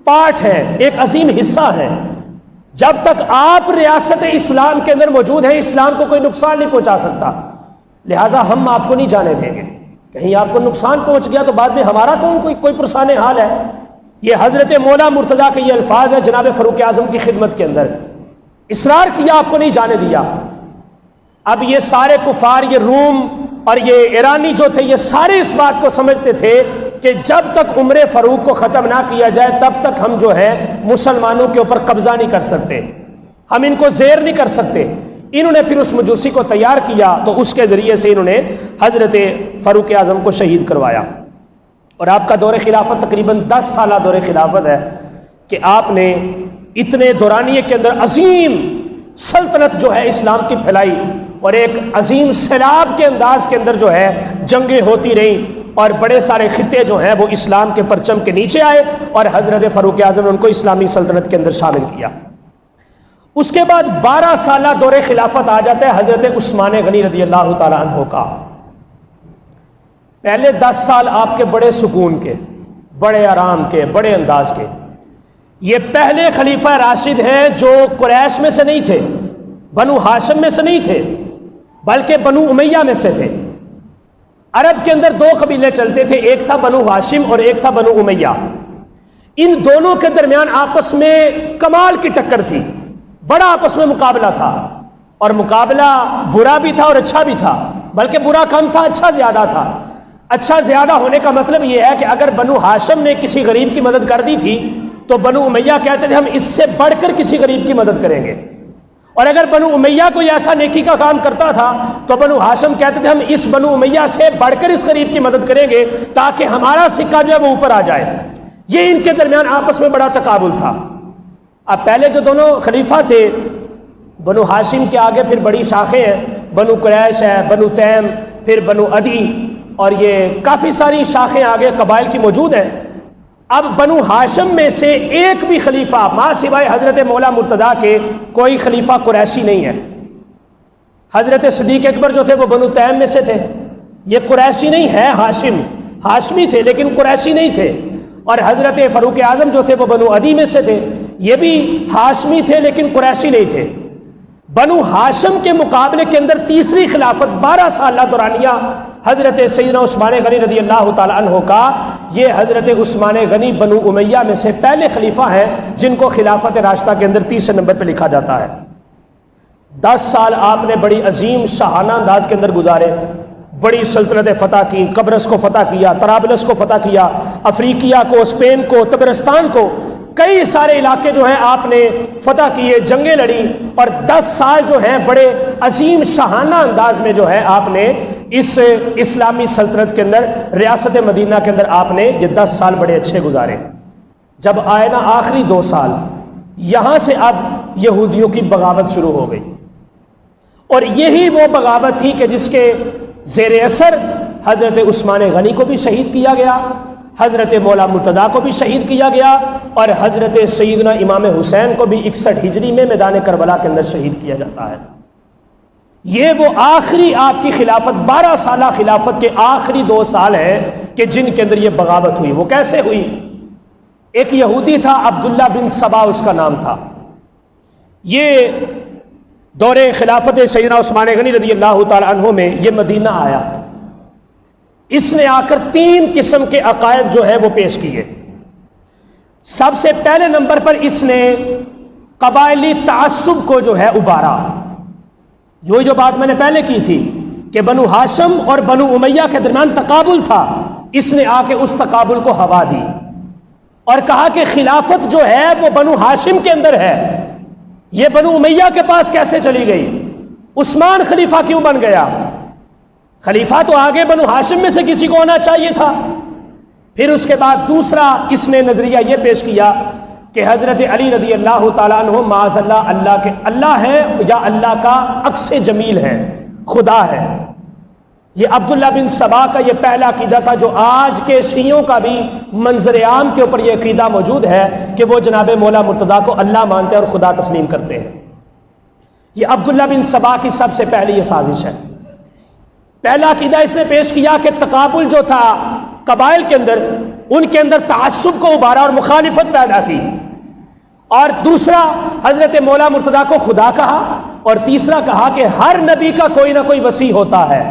پارٹ ہیں، ایک عظیم حصہ ہیں، جب تک آپ ریاست اسلام کے اندر موجود ہیں اسلام کو کوئی نقصان نہیں پہنچا سکتا، لہٰذا ہم آپ کو نہیں جانے دیں گے۔ کہیں آپ کو نقصان پہنچ گیا تو بعد میں ہمارا کوئی پرسان حال ہے؟ یہ حضرت مولا مرتضیٰ کے یہ الفاظ ہے جناب فاروق اعظم کی خدمت کے اندر، اصرار کیا آپ کو نہیں جانے دیا۔ اب یہ سارے کفار، یہ روم اور یہ ایرانی جو تھے، یہ سارے اس بات کو سمجھتے تھے کہ جب تک عمر فاروق کو ختم نہ کیا جائے تب تک ہم جو ہے مسلمانوں کے اوپر قبضہ نہیں کر سکتے، ہم ان کو زیر نہیں کر سکتے۔ انہوں نے پھر اس مجوسی کو تیار کیا تو اس کے ذریعے سے انہوں نے حضرت فاروق اعظم کو شہید کروایا۔ اور آپ کا دور خلافت تقریباً 10 سالہ دور خلافت ہے کہ آپ نے اتنے دورانیے کے اندر عظیم سلطنت جو ہے اسلام کی پھیلائی، اور ایک عظیم سیلاب کے انداز کے اندر جو ہے جنگیں ہوتی رہیں، اور بڑے سارے خطے جو ہیں وہ اسلام کے پرچم کے نیچے آئے، اور حضرت فاروق اعظم نے ان کو اسلامی سلطنت کے اندر شامل کیا۔ اس کے بعد 12 سالہ دور خلافت آ جاتا ہے حضرت عثمان غنی رضی اللہ تعالیٰ عنہ کا۔ پہلے 10 سال آپ کے بڑے سکون کے، بڑے آرام کے، بڑے انداز کے۔ یہ پہلے خلیفہ راشد ہیں جو قریش میں سے نہیں تھے، بنو ہاشم میں سے نہیں تھے، بلکہ بنو امیہ میں سے تھے۔ عرب کے اندر 2 قبیلے چلتے تھے، ایک تھا بنو ہاشم اور ایک تھا بنو امیہ۔ ان دونوں کے درمیان آپس میں کمال کی ٹکر تھی، بڑا آپس میں مقابلہ تھا، اور مقابلہ برا بھی تھا اور اچھا بھی تھا، بلکہ برا کم تھا، اچھا زیادہ تھا۔ اچھا زیادہ ہونے کا مطلب یہ ہے کہ اگر بنو ہاشم نے کسی غریب کی مدد کر دی تھی تو بنو امیہ کہتے تھے ہم اس سے بڑھ کر کسی غریب کی مدد کریں گے، اور اگر بنو امیہ کوئی ایسا نیکی کا کام کرتا تھا تو بنو ہاشم کہتے تھے ہم اس بنو امیہ سے بڑھ کر اس غریب کی مدد کریں گے تاکہ ہمارا سکہ جو ہے وہ اوپر آ جائے۔ یہ ان کے درمیان آپس میں بڑا تقابل تھا۔ اب پہلے جو دونوں خلیفہ تھے، بنو ہاشم کے آگے پھر بڑی شاخیں ہیں، بنو قریش ہے، بنو تیم، پھر بنو عدی، اور یہ کافی ساری شاخیں آگے قبائل کی موجود ہیں۔ اب بنو ہاشم میں سے ایک بھی خلیفہ ماں سوائے حضرت مولا مرتضیٰ کے کوئی خلیفہ قریشی نہیں ہے۔ حضرت صدیق اکبر جو تھے وہ بنو تیم میں سے تھے، یہ قریشی نہیں ہے، ہاشمی تھے لیکن قریشی نہیں تھے۔ اور حضرت فاروق اعظم جو تھے وہ بنو عدی میں سے تھے، یہ بھی ہاشمی تھے لیکن قریشی نہیں تھے۔ بنو ہاشم کے مقابلے کے اندر تیسری خلافت 12 سالہ دورانیہ حضرت سیدنا عثمان غنی رضی اللہ تعالیٰ عنہ کا، یہ حضرت عثمان غنی بنو امیہ میں سے پہلے خلیفہ ہیں جن کو خلافت راشدہ کے اندر 30 نمبر پہ لکھا جاتا ہے۔ 10 سال آپ نے بڑی عظیم شاہانہ انداز کے اندر گزارے، بڑی سلطنتیں فتح کی، قبرص کو فتح کیا، طرابلس کو فتح کیا، افریقیہ کو، اسپین کو، تبرستان کو، کئی سارے علاقے جو ہیں آپ نے فتح کیے، جنگیں لڑی، اور 10 سال جو ہیں بڑے عظیم شاہانہ انداز میں جو ہے آپ نے اس اسلامی سلطنت کے اندر، ریاست مدینہ کے اندر آپ نے یہ 10 سال بڑے اچھے گزارے۔ جب آئے نا آخری 2 سال، یہاں سے اب یہودیوں کی بغاوت شروع ہو گئی، اور یہی وہ بغاوت تھی کہ جس کے زیر اثر حضرت عثمان غنی کو بھی شہید کیا گیا، حضرت مولا مرتضیٰ کو بھی شہید کیا گیا، اور حضرت سیدنا امام حسین کو بھی 61 ہجری میں میدان کربلا کے اندر شہید کیا جاتا ہے۔ یہ وہ آخری آپ کی خلافت، 12 سالہ خلافت کے آخری 2 سال ہیں کہ جن کے اندر یہ بغاوت ہوئی۔ وہ کیسے ہوئی؟ ایک یہودی تھا عبداللہ بن سبا اس کا نام تھا، یہ دور خلافت سیدنا عثمان غنی رضی اللہ تعالی عنہ میں یہ مدینہ آیا۔ اس نے آ کر 3 قسم کے عقائد جو ہے وہ پیش کیے۔ سب سے پہلے نمبر پر اس نے قبائلی تعصب کو جو ہے ابھارا۔ یہ جو بات میں نے پہلے کی تھی کہ بنو ہاشم اور بنو امیہ کے درمیان تقابل تھا، اس نے آ کے اس تقابل کو ہوا دی اور کہا کہ خلافت جو ہے وہ بنو ہاشم کے اندر ہے، یہ بنو امیہ کے پاس کیسے چلی گئی؟ عثمان خلیفہ کیوں بن گیا؟ خلیفہ تو آگے بنو ہاشم میں سے کسی کو ہونا چاہیے تھا۔ پھر اس کے بعد دوسرا اس نے نظریہ یہ پیش کیا کہ حضرت علی رضی اللہ تعالیٰ عنہ معاذ اللہ کے اللہ ہے یا اللہ کا عکس جمیل ہے، خدا ہے۔ یہ عبداللہ بن سبا کا یہ پہلا عقیدہ تھا جو آج کے شیعوں کا بھی منظر عام کے اوپر یہ عقیدہ موجود ہے کہ وہ جناب مولا مرتضیٰ کو اللہ مانتے ہیں اور خدا تسلیم کرتے ہیں۔ یہ عبداللہ بن سبا کی سب سے پہلی یہ سازش ہے۔ پہلا عقیدہ اس نے پیش کیا کہ تقابل جو تھا قبائل کے اندر، ان کے اندر تعصب کو ابھارا اور مخالفت پیدا کی، اور دوسرا حضرت مولا مرتضیٰ کو خدا کہا، اور تیسرا کہا کہ ہر نبی کا کوئی نہ کوئی وصی ہوتا ہے،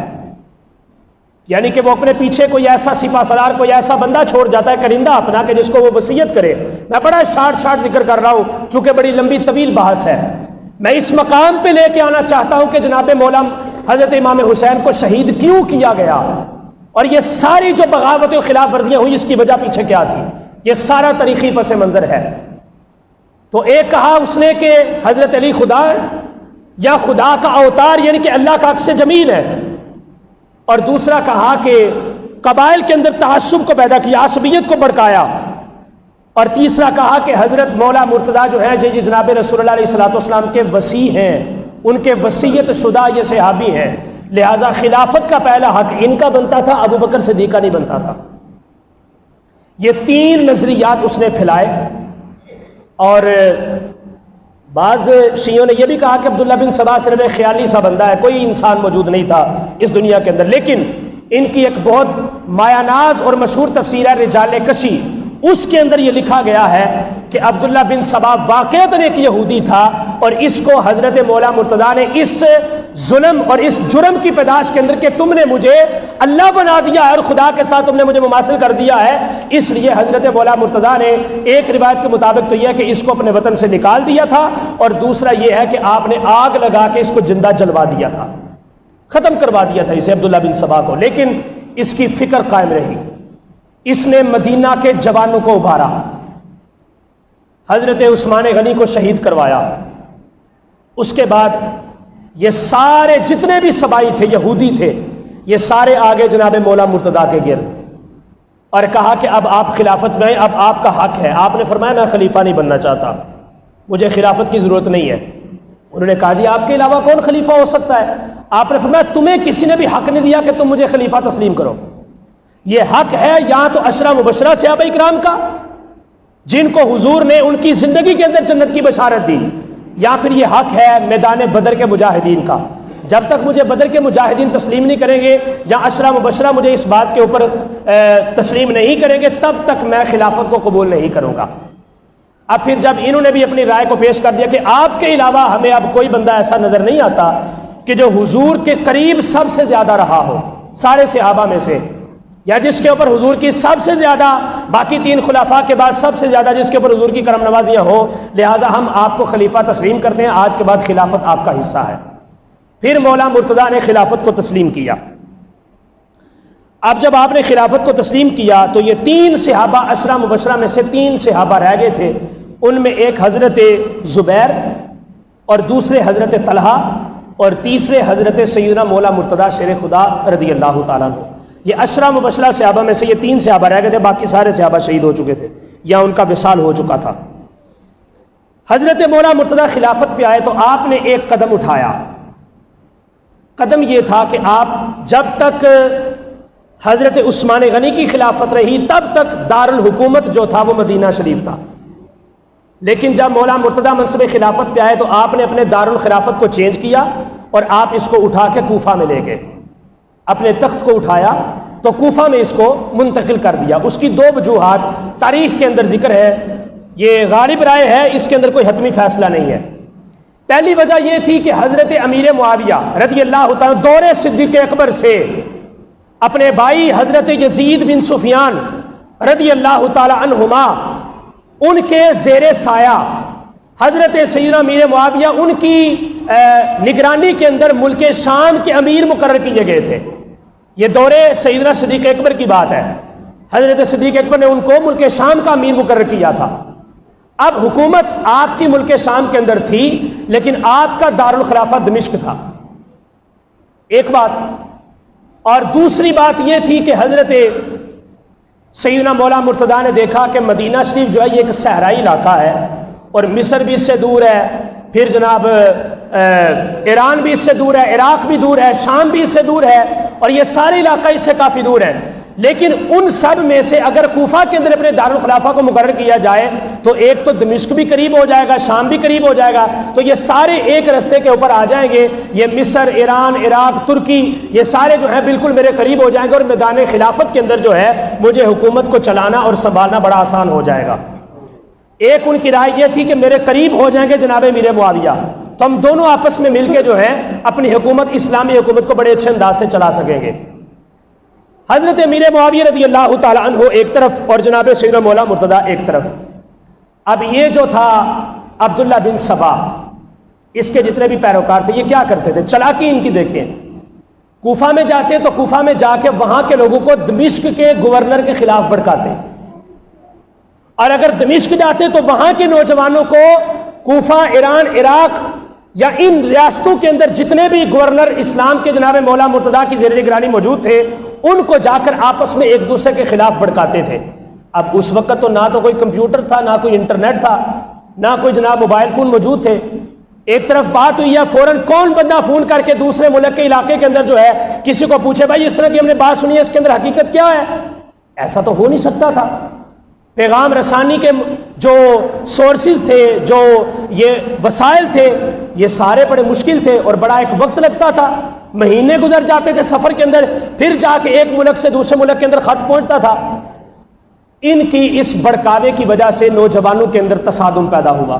یعنی کہ وہ اپنے پیچھے کوئی ایسا سپہ سالار، کوئی ایسا بندہ چھوڑ جاتا ہے کرندہ اپنا کہ جس کو وہ وصیت کرے۔ میں بڑا شارٹ ذکر کر رہا ہوں چونکہ بڑی لمبی طویل بحث ہے۔ میں اس مقام پہ لے کے آنا چاہتا ہوں کہ جناب مولا حضرت امام حسین کو شہید کیوں کیا گیا، اور یہ ساری جو بغاوت و خلاف ورزیاں ہوئی اس کی وجہ پیچھے کیا تھی، یہ سارا تاریخی پس منظر ہے۔ تو ایک کہا اس نے کہ حضرت علی خدا ہے یا خدا کا اوتار یعنی کہ اللہ کا عکس جمیل ہے، اور دوسرا کہا کہ قبائل کے اندر تعصب کو پیدا کیا، عصبیت کو بھڑکایا، اور تیسرا کہا کہ حضرت مولا مرتضیٰ جو ہیں یہ جناب رسول اللہ علیہ الصلوۃ والسلام کے وصی ہیں، ان کے وصیت شدہ یہ صحابی ہیں، لہذا خلافت کا پہلا حق ان کا بنتا تھا، ابو بکر صدیق کا نہیں بنتا تھا۔ یہ تین نظریات اس نے پھیلائے، اور بعض شیعوں نے یہ بھی کہا کہ عبداللہ بن سبا صرف ایک خیالی سا بندہ ہے، کوئی انسان موجود نہیں تھا اس دنیا کے اندر، لیکن ان کی ایک بہت مایہ ناز اور مشہور تفسیر ہے رجال کشی، اس کے اندر یہ لکھا گیا ہے کہ عبداللہ بن سبا واقعتاً ایک یہودی تھا، اور اس کو حضرت مولا مرتضیٰ نے اس ظلم اور اس جرم کی پیداش کے اندر کہ تم نے مجھے اللہ بنا دیا ہے اور خدا کے ساتھ تم نے مجھے مماثل کر دیا ہے، اس لیے حضرت مولا مرتضیٰ نے ایک روایت کے مطابق تو یہ ہے کہ اس کو اپنے وطن سے نکال دیا تھا، اور دوسرا یہ ہے کہ آپ نے آگ لگا کے اس کو زندہ جلوا دیا تھا، ختم کروا دیا تھا اسے عبداللہ بن سبا کو، لیکن اس کی فکر قائم رہی۔ اس نے مدینہ کے جوانوں کو ابھارا، حضرت عثمان غنی کو شہید کروایا، اس کے بعد یہ سارے جتنے بھی سبائی تھے، یہودی تھے، یہ سارے آگے جناب مولا مرتضیٰ کے گرد، اور کہا کہ اب آپ خلافت میں، اب آپ کا حق ہے۔ آپ نے فرمایا میں خلیفہ نہیں بننا چاہتا، مجھے خلافت کی ضرورت نہیں ہے۔ انہوں نے کہا جی آپ کے علاوہ کون خلیفہ ہو سکتا ہے؟ آپ نے فرمایا تمہیں کسی نے بھی حق نہیں دیا کہ تم مجھے خلیفہ تسلیم کرو، یہ حق ہے یا تو عشرہ مبشرہ صحابہ اکرام کا جن کو حضور نے ان کی زندگی کے اندر جنت کی بشارت دی، یا پھر یہ حق ہے میدان بدر کے مجاہدین کا۔ جب تک مجھے بدر کے مجاہدین تسلیم نہیں کریں گے یا عشرہ مبشرہ مجھے اس بات کے اوپر تسلیم نہیں کریں گے تب تک میں خلافت کو قبول نہیں کروں گا۔ اب پھر جب انہوں نے بھی اپنی رائے کو پیش کر دیا کہ آپ کے علاوہ ہمیں اب کوئی بندہ ایسا نظر نہیں آتا کہ جو حضور کے قریب سب سے زیادہ رہا ہو سارے صحابہ میں سے، یا جس کے اوپر حضور کی سب سے زیادہ، باقی تین خلفاء کے بعد سب سے زیادہ جس کے اوپر حضور کی کرم نوازیاں ہوں، لہٰذا ہم آپ کو خلیفہ تسلیم کرتے ہیں، آج کے بعد خلافت آپ کا حصہ ہے۔ پھر مولا مرتضیٰ نے خلافت کو تسلیم کیا۔ اب جب آپ نے خلافت کو تسلیم کیا تو یہ تین صحابہ عشرہ مبشرہ میں سے تین صحابہ رہ گئے تھے، ان میں ایک حضرت زبیر اور دوسرے حضرت طلحہ اور تیسرے حضرت سیدنا مولا مرتضیٰ شیر خدا رضی اللہ تعالیٰ عنہ۔ یہ عشرہ مبشرہ صحابہ میں سے یہ تین صحابہ رہ گئے تھے، باقی سارے صحابہ شہید ہو چکے تھے یا ان کا وصال ہو چکا تھا۔ حضرت مولا مرتضیٰ خلافت پہ آئے تو آپ نے ایک قدم اٹھایا۔ قدم یہ تھا کہ آپ جب تک حضرت عثمان غنی کی خلافت رہی تب تک دارالحکومت جو تھا وہ مدینہ شریف تھا، لیکن جب مولا مرتضیٰ منصب خلافت پہ آئے تو آپ نے اپنے دارالخلافت کو چینج کیا اور آپ اس کو اٹھا کے کوفہ میں لے گئے، اپنے تخت کو اٹھایا تو کوفہ میں اس کو منتقل کر دیا۔ اس کی دو وجوہات تاریخ کے اندر ذکر ہے، یہ غالب رائے ہے، اس کے اندر کوئی حتمی فیصلہ نہیں ہے۔ پہلی وجہ یہ تھی کہ حضرت امیر معاویہ رضی اللہ تعالیٰ دور صدیق اکبر سے اپنے بھائی حضرت یزید بن سفیان رضی اللہ تعالیٰ عنہما ان کے زیر سایہ حضرت سیدنا امیر معاویہ ان کی نگرانی کے اندر ملک شام کے امیر مقرر کیے گئے تھے۔ یہ دور سیدنا صدیق اکبر کی بات ہے، حضرت صدیق اکبر نے ان کو ملک شام کا امیر مقرر کیا تھا۔ اب حکومت آپ کی ملک شام کے اندر تھی لیکن آپ کا دارالخلافہ دمشق تھا، ایک بات۔ اور دوسری بات یہ تھی کہ حضرت سیدنا مولا مرتضیٰ نے دیکھا کہ مدینہ شریف جو ہے یہ ایک صحرائی علاقہ ہے اور مصر بھی اس سے دور ہے، پھر جناب ایران بھی اس سے دور ہے، عراق بھی دور ہے، شام بھی اس سے دور ہے، اور یہ سارے علاقہ اس سے کافی دور ہے، لیکن ان سب میں سے اگر کوفہ کے اندر اپنے دارالخلافہ کو مقرر کیا جائے تو ایک تو دمشق بھی قریب ہو جائے گا، شام بھی قریب ہو جائے گا، تو یہ سارے ایک رستے کے اوپر آ جائیں گے۔ یہ مصر، ایران، عراق، ترکی، یہ سارے جو ہیں بالکل میرے قریب ہو جائیں گے، اور میدان خلافت کے اندر جو ہے مجھے حکومت کو چلانا اور سنبھالنا بڑا آسان ہو جائے گا۔ ایک ان کی رائے یہ تھی کہ میرے قریب ہو جائیں گے جناب امیر معاویہ، تو ہم دونوں آپس میں مل کے جو ہے اپنی حکومت، اسلامی حکومت کو بڑے اچھے انداز سے چلا سکیں گے۔ حضرت امیر معاویہ رضی اللہ تعالی عنہ ایک طرف اور جناب سیدنا مولا مرتضیٰ ایک طرف۔ اب یہ جو تھا عبداللہ بن سبا، اس کے جتنے بھی پیروکار تھے یہ کیا کرتے تھے، چلاکی ان کی دیکھیں۔ کوفہ میں جاتے تو کوفہ میں جا کے وہاں کے لوگوں کو دمشق کے گورنر کے خلاف بھڑکاتے، اور اگر دمشق جاتے تو وہاں کے نوجوانوں کو کوفہ، ایران، عراق یا ان ریاستوں کے اندر جتنے بھی گورنر اسلام کے جناب مولا مرتضیٰ کی زیر نگرانی موجود تھے ان کو جا کر آپس میں ایک دوسرے کے خلاف بھڑکاتے تھے۔ اب اس وقت تو نہ تو کوئی کمپیوٹر تھا، نہ کوئی انٹرنیٹ تھا، نہ کوئی جناب موبائل فون موجود تھے۔ ایک طرف بات ہوئی ہے، فوراً کون بندہ فون کر کے دوسرے ملک کے علاقے کے اندر جو ہے کسی کو پوچھے بھائی اس طرح کی ہم نے بات سنی ہے، اس کے اندر حقیقت کیا ہے؟ ایسا تو ہو نہیں سکتا تھا۔ پیغام رسانی کے جو سورسز تھے، جو یہ وسائل تھے، یہ سارے بڑے مشکل تھے اور بڑا ایک وقت لگتا تھا، مہینے گزر جاتے تھے سفر کے اندر، پھر جا کے ایک ملک سے دوسرے ملک کے اندر خط پہنچتا تھا۔ ان کی اس بھڑکاوے کی وجہ سے نوجوانوں کے اندر تصادم پیدا ہوا،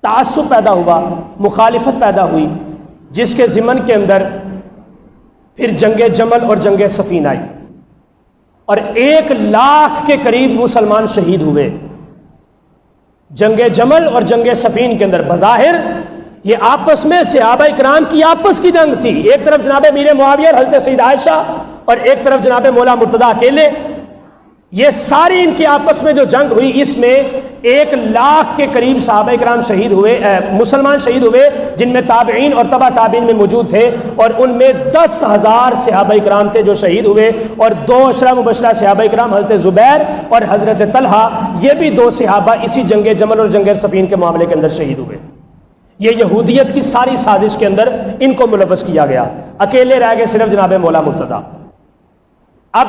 تعصب پیدا ہوا، مخالفت پیدا ہوئی، جس کے ضمن کے اندر پھر جنگ جمل اور جنگ صفین آئی، اور 1,00,000 کے قریب مسلمان شہید ہوئے جنگ جمل اور جنگ صفین کے اندر۔ بظاہر یہ آپس میں صحابہ اکرام کی آپس کی جنگ تھی، ایک طرف جناب امیر معاویہ اور حضرت سید عائشہ، اور ایک طرف جناب مولا مرتضیٰ اکیلے۔ یہ ساری ان کی آپس میں جو جنگ ہوئی، اس میں 1,00,000 کے قریب صحابہ اکرام شہید ہوئے، مسلمان شہید ہوئے، جن میں تابعین اور تبع تابعین میں موجود تھے، اور ان میں 10,000 صحابہ اکرام تھے جو شہید ہوئے، اور 2 عشرہ مبشرہ صحابہ اکرام حضرت زبیر اور حضرت طلحہ، یہ بھی 2 صحابہ اسی جنگ جمل اور جنگ صفین کے معاملے کے اندر شہید ہوئے۔ یہ یہودیت کی ساری سازش کے اندر ان کو ملوث کیا گیا، اکیلے رہ گئے صرف جناب مولا مرتضیٰ۔ اب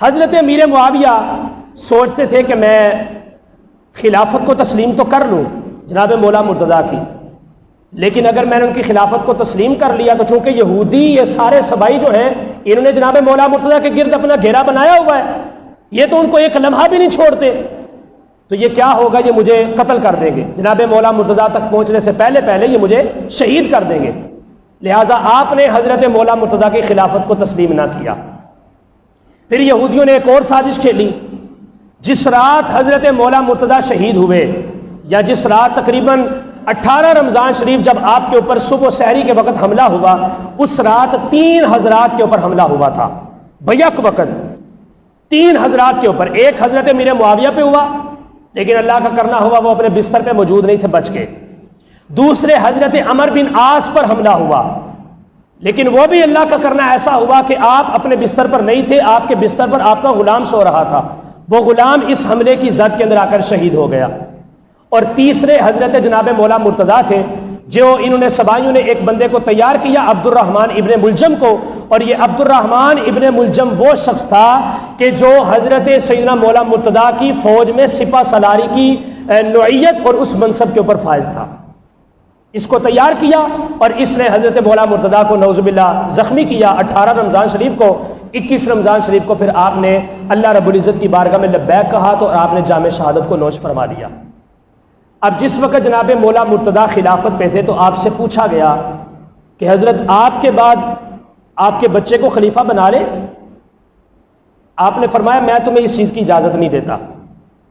حضرت امیر معاویہ سوچتے تھے کہ میں خلافت کو تسلیم تو کر لوں جناب مولا مرتضیٰ کی، لیکن اگر میں نے ان کی خلافت کو تسلیم کر لیا تو چونکہ یہودی یہ سارے سبائی جو ہیں انہوں نے جناب مولا مرتضیٰ کے گرد اپنا گھیرا بنایا ہوا ہے، یہ تو ان کو ایک لمحہ بھی نہیں چھوڑتے، تو یہ کیا ہوگا، یہ مجھے قتل کر دیں گے، جناب مولا مرتضیٰ تک پہنچنے سے پہلے پہلے یہ مجھے شہید کر دیں گے۔ لہٰذا آپ نے حضرت مولا مرتضیٰ کی خلافت کو تسلیم نہ کیا۔ پھر یہودیوں نے ایک اور سازش کھیلی، جس رات حضرت مولا مرتضیٰ شہید ہوئے، یا جس رات تقریباً 18 رمضان شریف جب آپ کے اوپر صبح و سحری کے وقت حملہ ہوا، اس رات 3 حضرات کے اوپر حملہ ہوا تھا بیک وقت، 3 حضرات کے اوپر۔ ایک حضرت امیر معاویہ پہ ہوا، لیکن اللہ کا کرنا ہوا وہ اپنے بستر پہ موجود نہیں تھے، بچ کے۔ دوسرے حضرت عمر بن عاص پر حملہ ہوا، لیکن وہ بھی اللہ کا کرنا ایسا ہوا کہ آپ اپنے بستر پر نہیں تھے، آپ کے بستر پر آپ کا غلام سو رہا تھا، وہ غلام اس حملے کی زد کے اندر آ کر شہید ہو گیا۔ اور تیسرے حضرت جناب مولا مرتضیٰ تھے، جو انہوں نے سبائیوں نے ایک بندے کو تیار کیا، عبد الرحمن ابن ملجم کو، اور یہ عبد الرحمن ابن ملجم وہ شخص تھا کہ جو حضرت سیدنا مولا مرتضیٰ کی فوج میں سپہ سالاری کی نوعیت اور اس منصب کے اوپر فائز تھا۔ اس کو تیار کیا اور اس نے حضرت مولا مرتضیٰ کو نعوذ باللہ زخمی کیا 18 رمضان شریف کو۔ 21 رمضان شریف کو پھر آپ نے اللہ رب العزت کی بارگاہ میں لبیک کہا تو آپ نے جام شہادت کو نوش فرما دیا۔ اب جس وقت جناب مولا مرتضیٰ خلافت پہ تھے تو آپ سے پوچھا گیا کہ حضرت آپ کے بعد آپ کے بچے کو خلیفہ بنا لے؟ آپ نے فرمایا میں تمہیں اس چیز کی اجازت نہیں دیتا،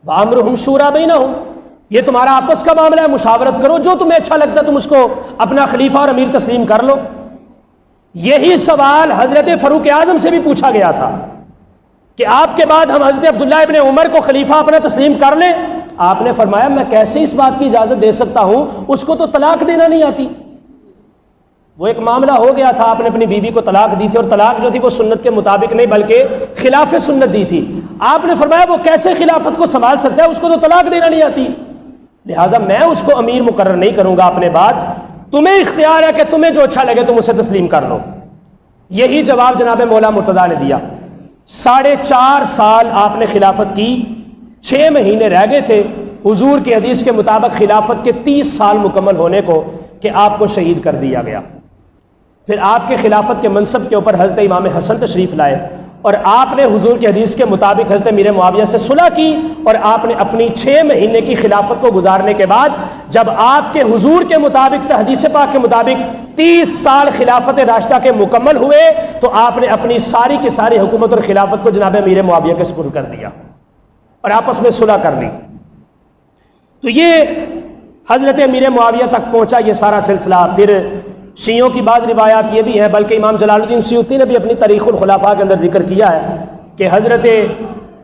وَأَمْرُهُمْ شُورَىٰ بَيْنَهُمْ، یہ تمہارا آپس کا معاملہ ہے، مشاورت کرو، جو تمہیں اچھا لگتا تم اس کو اپنا خلیفہ اور امیر تسلیم کر لو۔ یہی سوال حضرت فاروق اعظم سے بھی پوچھا گیا تھا کہ آپ کے بعد ہم حضرت عبداللہ ابن عمر کو خلیفہ اپنا تسلیم کر لیں؟ آپ نے فرمایا میں کیسے اس بات کی اجازت دے سکتا ہوں، اس کو تو طلاق دینا نہیں آتی۔ وہ ایک معاملہ ہو گیا تھا، آپ نے اپنی بیوی کو طلاق دی تھی، اور طلاق جو تھی وہ سنت کے مطابق نہیں بلکہ خلاف سنت دی تھی۔ آپ نے فرمایا وہ کیسے خلافت کو سنبھال سکتا ہے، اس کو تو طلاق دینا نہیں آتی، لہٰذا میں اس کو امیر مقرر نہیں کروں گا اپنے بعد، تمہیں اختیار ہے کہ تمہیں جو اچھا لگے تم اسے تسلیم کر لو۔ یہی جواب جناب مولا مرتضیٰ نے دیا۔ 4.5 سال آپ نے خلافت کی، 6 مہینے رہ گئے تھے حضور کی حدیث کے مطابق خلافت کے 30 سال مکمل ہونے کو کہ آپ کو شہید کر دیا گیا۔ پھر آپ کے خلافت کے منصب کے اوپر حضرت امام حسن تشریف لائے اور آپ نے حضور کی حدیث کے مطابق حضرت امیر معاویہ سے صلح کی، اور آپ نے اپنی 6 مہینے کی خلافت کو گزارنے کے بعد جب آپ کے حضور کے مطابق حدیث پاک کے مطابق 30 سال خلافت راشدہ کے مکمل ہوئے تو آپ نے اپنی ساری کی ساری حکومت اور خلافت کو جناب امیر معاویہ کے سپرد کر دیا اور آپس میں صلح کر لی۔ تو یہ حضرت امیر معاویہ تک پہنچا یہ سارا سلسلہ۔ پھر شیعوں کی بعض روایات یہ بھی ہیں، بلکہ امام جلال الدین سیوطی نے بھی اپنی تاریخ الخلفاء کے اندر ذکر کیا ہے کہ حضرت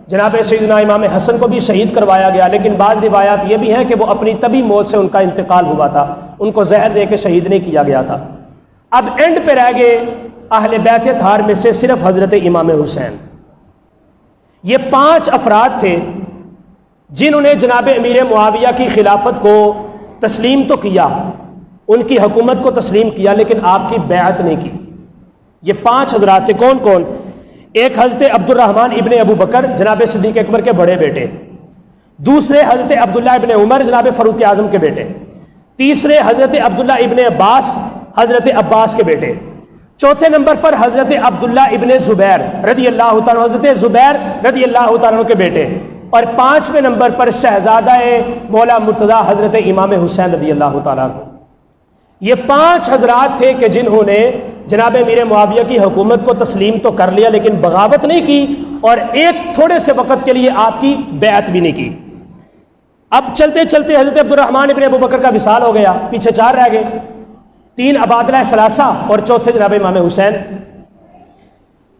جناب سیدنا امام حسن کو بھی شہید کروایا گیا، لیکن بعض روایات یہ بھی ہیں کہ وہ اپنی طبی موت سے ان کا انتقال ہوا تھا، ان کو زہر دے کے شہید نہیں کیا گیا تھا۔ اب اینڈ پہ رہ گئے اہل بیت اطہار میں سے صرف حضرت امام حسین۔ یہ 5 افراد تھے جنہوں نے جناب امیر معاویہ کی خلافت کو تسلیم تو کیا، ان کی حکومت کو تسلیم کیا، لیکن آپ کی بیعت نہیں کی۔ یہ 5 حضرات تھے۔ کون کون؟ ایک حضرت عبد الرحمن ابن ابو بکر جناب صدیق اکبر کے بڑے بیٹے، دوسرے حضرت عبداللہ ابن عمر جناب فاروق اعظم کے بیٹے، تیسرے حضرت عبداللہ ابن عباس حضرت عباس کے بیٹے، چوتھے نمبر پر حضرت عبداللہ ابن زبیر رضی اللہ تعالیٰ حضرت زبیر رضی اللہ تعالیٰ کے بیٹے، اور 5ویں نمبر پر شہزادہ مولا مرتضیٰ حضرت امام حسین رضی اللہ تعالیٰ کو۔ یہ 5 حضرات تھے کہ جنہوں نے جناب امیر معاویہ کی حکومت کو تسلیم تو کر لیا لیکن بغاوت نہیں کی، اور ایک تھوڑے سے وقت کے لیے آپ کی بیعت بھی نہیں کی۔ اب چلتے چلتے حضرت عبد الرحمن ابن ابو بکر کا وصال ہو گیا، پیچھے 4 رہ گئے، 3 عبادلہ ثلاثہ اور چوتھے جناب امام حسین۔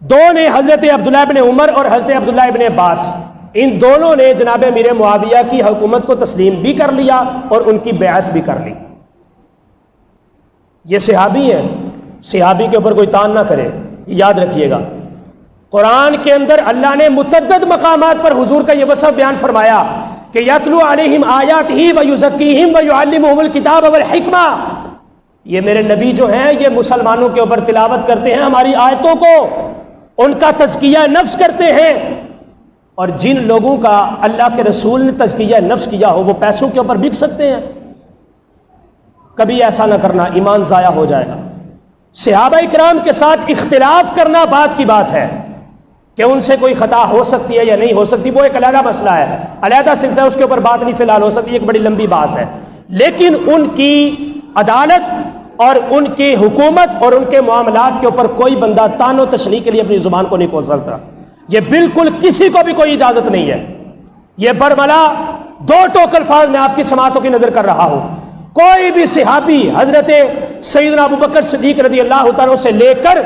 2 نے حضرت عبداللہ ابن عمر اور حضرت عبداللہ ابن عباس، ان دونوں نے جناب امیر معاویہ کی حکومت کو تسلیم بھی کر لیا اور ان کی بیعت بھی کر لی۔ یہ صحابی ہیں، صحابی کے اوپر کوئی تان نہ کرے، یاد رکھیے گا۔ قرآن کے اندر اللہ نے متعدد مقامات پر حضور کا یہ وصف بیان فرمایا کہ یتلو علیہم آیاتہ ویزکیہم ویعلمہم الکتاب والحکمہ، یہ میرے نبی جو ہیں یہ مسلمانوں کے اوپر تلاوت کرتے ہیں ہماری آیتوں کو، ان کا تزکیہ نفس کرتے ہیں، اور جن لوگوں کا اللہ کے رسول نے تزکیہ نفس کیا ہو وہ پیسوں کے اوپر بک سکتے ہیں؟ کبھی ایسا نہ کرنا، ایمان ضائع ہو جائے گا۔ صحابہ اکرام کے ساتھ اختلاف کرنا بات کی بات ہے کہ ان سے کوئی خطا ہو سکتی ہے یا نہیں ہو سکتی، وہ ایک علیحدہ مسئلہ ہے، علیحدہ سلسلہ ہے، اس کے اوپر بات نہیں فی الحال ہو سکتی، ایک بڑی لمبی بحث ہے۔ لیکن ان کی عدالت اور ان کی حکومت اور ان کے معاملات کے اوپر کوئی بندہ تان و تشنیع کے لیے اپنی زبان کو نہیں کھول سکتا، یہ بالکل کسی کو بھی کوئی اجازت نہیں ہے۔ یہ برملا 2 ٹوک الفاظ میں آپ کی سماعتوں کی نظر کر رہا ہوں، کوئی بھی صحابی حضرت سیدنا ابو بکر صدیق رضی اللہ تعالیٰ سے لے کر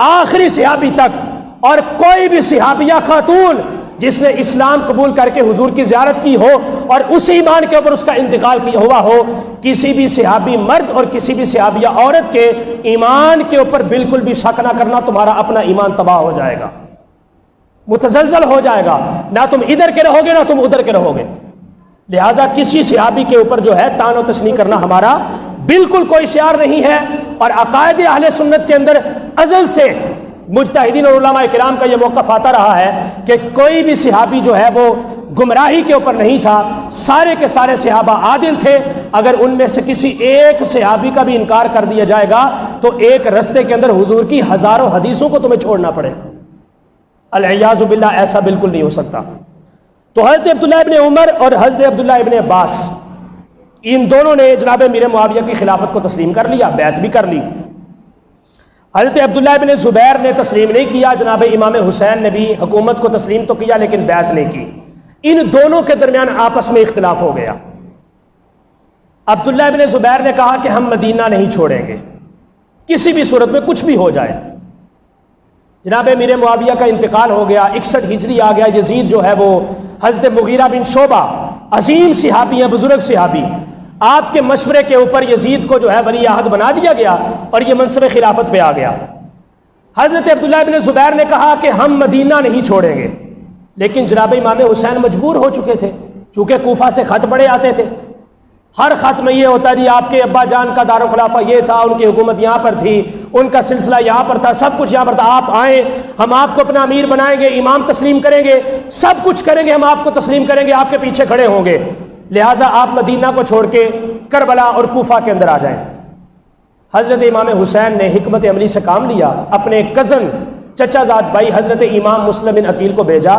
آخری صحابی تک، اور کوئی بھی صحابیہ خاتون جس نے اسلام قبول کر کے حضور کی زیارت کی ہو اور اسی ایمان کے اوپر اس کا انتقال ہوا ہو، کسی بھی صحابی مرد اور کسی بھی صحابیہ عورت کے ایمان کے اوپر بالکل بھی شک نہ کرنا، تمہارا اپنا ایمان تباہ ہو جائے گا، متزلزل ہو جائے گا، نہ تم ادھر کے رہو گے نہ تم ادھر کے رہو گے۔ لہٰذا کسی صحابی کے اوپر جو ہے تان و تشنیع کرنا ہمارا بالکل کوئی شعار نہیں ہے، اور عقائد اہل سنت کے اندر ازل سے مجتہدین اور علماء کرام کا یہ موقف آتا رہا ہے کہ کوئی بھی صحابی جو ہے وہ گمراہی کے اوپر نہیں تھا، سارے کے سارے صحابہ عادل تھے۔ اگر ان میں سے کسی ایک صحابی کا بھی انکار کر دیا جائے گا تو ایک رستے کے اندر حضور کی ہزاروں حدیثوں کو تمہیں چھوڑنا پڑے، العیاذ باللہ، ایسا بالکل نہیں ہو سکتا۔ تو حضرت عبداللہ ابن عمر اور حضرت عبداللہ ابن عباس، ان دونوں نے جناب امیر معاویہ کی خلافت کو تسلیم کر لیا، بیعت بھی کر لی۔ حضرت عبداللہ ابن زبیر نے تسلیم نہیں کیا، جناب امام حسین نے بھی حکومت کو تسلیم تو کیا لیکن بیعت نہیں کی۔ ان دونوں کے درمیان آپس میں اختلاف ہو گیا۔ عبداللہ ابن زبیر نے کہا کہ ہم مدینہ نہیں چھوڑیں گے کسی بھی صورت میں، کچھ بھی ہو جائے۔ جناب امیر معاویہ کا انتقال ہو گیا، 61 ہجری آ گیا، یزید جو ہے وہ حضرت مغیرہ بن شعبہ عظیم صحابی ہیں، بزرگ صحابی، آپ کے مشورے کے اوپر یزید کو جو ہے ولی عہد بنا دیا گیا اور یہ منصب خلافت پہ آ گیا۔ حضرت عبداللہ ابن زبیر نے کہا کہ ہم مدینہ نہیں چھوڑیں گے، لیکن جناب امام حسین مجبور ہو چکے تھے، چونکہ کوفہ سے خط بڑے آتے تھے، ہر خط میں یہ ہوتا جی آپ کے ابا جان کا دارالخلافہ یہ تھا، ان کی حکومت یہاں پر تھی، ان کا سلسلہ یہاں پر تھا، سب کچھ یہاں پر تھا، آپ آئیں ہم آپ کو اپنا امیر بنائیں گے، امام تسلیم کریں گے، سب کچھ کریں گے، ہم آپ کو تسلیم کریں گے، آپ کے پیچھے کھڑے ہوں گے، لہٰذا آپ مدینہ کو چھوڑ کے کربلا اور کوفہ کے اندر آ جائیں۔ حضرت امام حسین نے حکمت عملی سے کام لیا، اپنے کزن چچا زاد بھائی حضرت امام مسلم بن عقیل کو بھیجا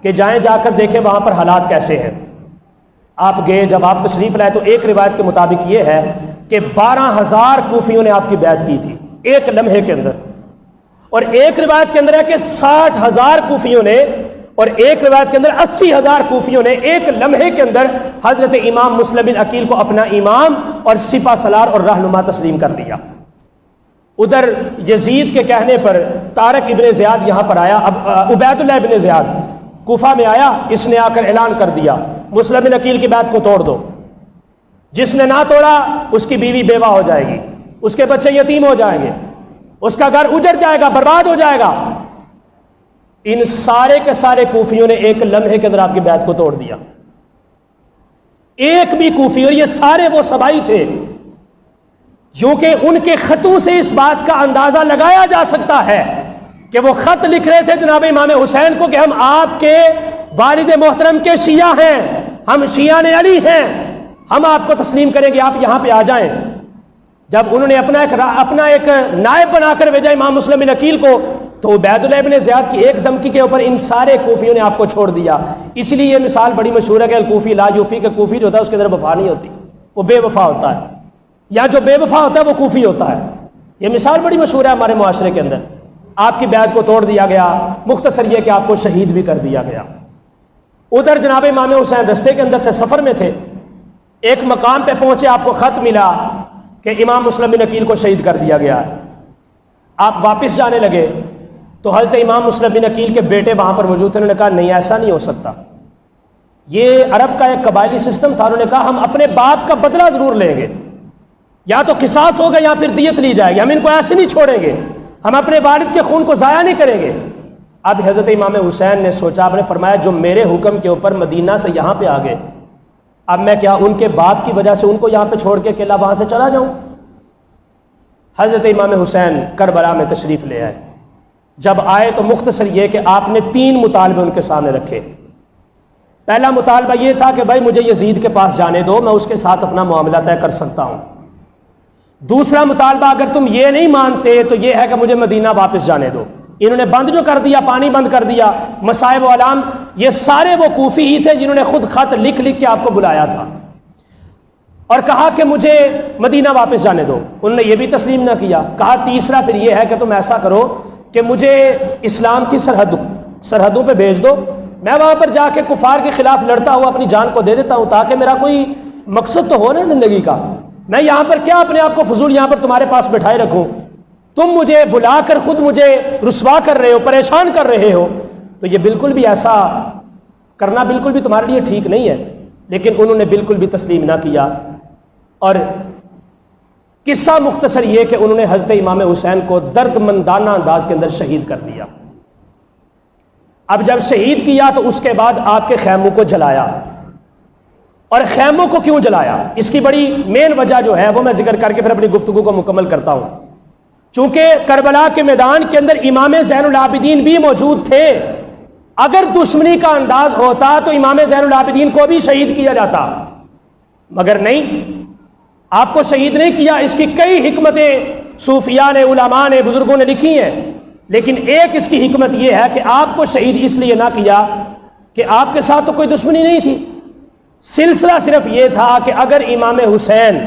کہ جائیں، جا کر دیکھیں وہاں پر حالات کیسے ہیں۔ آپ گئے، جب آپ تشریف لائے تو ایک روایت کے مطابق یہ ہے کہ 12,000 کوفیوں نے آپ کی بیعت کی تھی ایک لمحے کے اندر، اور ایک روایت کے اندر ہے کہ 60,000 کوفیوں نے، اور ایک روایت کے اندر 80,000 کوفیوں نے ایک لمحے کے اندر حضرت امام مسلم بن عقیل کو اپنا امام اور سپہ سالار اور رہنما تسلیم کر لیا۔ ادھر یزید کے کہنے پر طارق ابن زیاد یہاں پر آیا، اب عبید اللہ ابن زیاد کوفہ میں آیا، اس نے آ کر اعلان کر دیا مسلم بن عقیل کی بیعت کو توڑ دو، جس نے نہ توڑا اس کی بیوی بیوہ ہو جائے گی، اس کے بچے یتیم ہو جائیں گے، اس کا گھر اجڑ جائے گا، برباد ہو جائے گا۔ ان سارے کے سارے کوفیوں نے ایک لمحے کے اندر آپ کی بیعت کو توڑ دیا، ایک بھی کوفی، اور یہ سارے وہ صبائی تھے جو کہ ان کے خطوں سے اس بات کا اندازہ لگایا جا سکتا ہے کہ وہ خط لکھ رہے تھے جناب امام حسین کو کہ ہم آپ کے والد محترم کے شیعہ ہیں، ہم شیعہ علی ہیں، ہم آپ کو تسلیم کریں گے، آپ یہاں پہ آ جائیں۔ جب انہوں نے اپنا ایک نائب بنا کر بھیجا امام مسلم بن عقیل کو، تو عبید اللہ ابن زیاد کی ایک دھمکی کے اوپر ان سارے کوفیوں نے آپ کو چھوڑ دیا۔ اس لیے یہ مثال بڑی مشہور ہے کہ الکوفی لا یوفی، کہ کوفی جو ہوتا ہے اس کے اندر وفا نہیں ہوتی، وہ بے وفا ہوتا ہے، یا جو بے وفا ہوتا ہے وہ کوفی ہوتا ہے۔ یہ مثال بڑی مشہور ہے ہمارے معاشرے کے اندر۔ آپ کی بیعت کو توڑ دیا گیا، مختصر یہ کہ آپ کو شہید بھی کر دیا گیا۔ ادھر جناب امام حسین رستے کے اندر تھے، سفر میں تھے، ایک مقام پہ پہنچے، آپ کو خط ملا کہ امام مسلم بن عقیل کو شہید کر دیا گیا ہے۔ آپ واپس جانے لگے تو حضرت امام مسلم بن عقیل کے بیٹے وہاں پر موجود تھے، انہوں نے کہا نہیں، ایسا نہیں ہو سکتا، یہ عرب کا ایک قبائلی سسٹم تھا، انہوں نے کہا ہم اپنے باپ کا بدلہ ضرور لیں گے، یا تو قصاص ہوگا یا پھر دیت لی جائے گی، ہم ان کو ایسے نہیں چھوڑیں گے، ہم اپنے والد کے خون کو ضائع نہیں کریں گے۔ اب حضرت امام حسین نے سوچا، آپ نے فرمایا جو میرے حکم کے اوپر مدینہ سے یہاں پہ آ گئے، اب میں کیا ان کے باپ کی وجہ سے ان کو یہاں پہ چھوڑ کے اکیلا وہاں سے چلا جاؤں؟ حضرت امام حسین کربلا میں تشریف لے آئے۔ جب آئے تو مختصر یہ کہ آپ نے 3 مطالبے ان کے سامنے رکھے۔ پہلا مطالبہ یہ تھا کہ بھائی مجھے یزید کے پاس جانے دو، میں اس کے ساتھ اپنا معاملہ طے کر سکتا ہوں۔ دوسرا مطالبہ اگر تم یہ نہیں مانتے تو یہ ہے کہ مجھے مدینہ واپس جانے دو۔ انہوں نے بند جو کر دیا، پانی بند کر دیا، مصائب و علام، یہ سارے وہ کوفی ہی تھے جنہوں نے خود خط لکھ کے آپ کو بلایا تھا اور کہا کہ مجھے مدینہ واپس جانے دو۔ انہوں نے یہ بھی تسلیم نہ کیا۔ کہا تیسرا پھر یہ ہے کہ تم ایسا کرو کہ مجھے اسلام کی سرحدوں پہ بھیج دو، میں وہاں پر جا کے کفار کے خلاف لڑتا ہوا اپنی جان کو دے دیتا ہوں، تاکہ میرا کوئی مقصد تو ہو نا زندگی کا، میں یہاں پر کیا اپنے آپ کو فضول یہاں پر تمہارے پاس بٹھائے رکھوں، تم مجھے بلا کر خود مجھے رسوا کر رہے ہو، پریشان کر رہے ہو، تو یہ بالکل بھی ایسا کرنا بالکل بھی تمہارے لیے ٹھیک نہیں ہے۔ لیکن انہوں نے بالکل بھی تسلیم نہ کیا، اور قصہ مختصر یہ کہ انہوں نے حضرت امام حسین کو درد مندانہ انداز کے اندر شہید کر دیا۔ اب جب شہید کیا تو اس کے بعد آپ کے خیموں کو جلایا، اور خیموں کو کیوں جلایا اس کی بڑی مین وجہ جو ہے وہ میں ذکر کر کے پھر اپنی گفتگو کو مکمل کرتا ہوں۔ چونکہ کربلا کے میدان کے اندر امام زین العابدین بھی موجود تھے، اگر دشمنی کا انداز ہوتا تو امام زین العابدین کو بھی شہید کیا جاتا، مگر نہیں، آپ کو شہید نہیں کیا۔ اس کی کئی حکمتیں صوفیاء نے، علماء نے، بزرگوں نے لکھی ہیں، لیکن ایک اس کی حکمت یہ ہے کہ آپ کو شہید اس لیے نہ کیا کہ آپ کے ساتھ تو کوئی دشمنی نہیں تھی، سلسلہ صرف یہ تھا کہ اگر امام حسین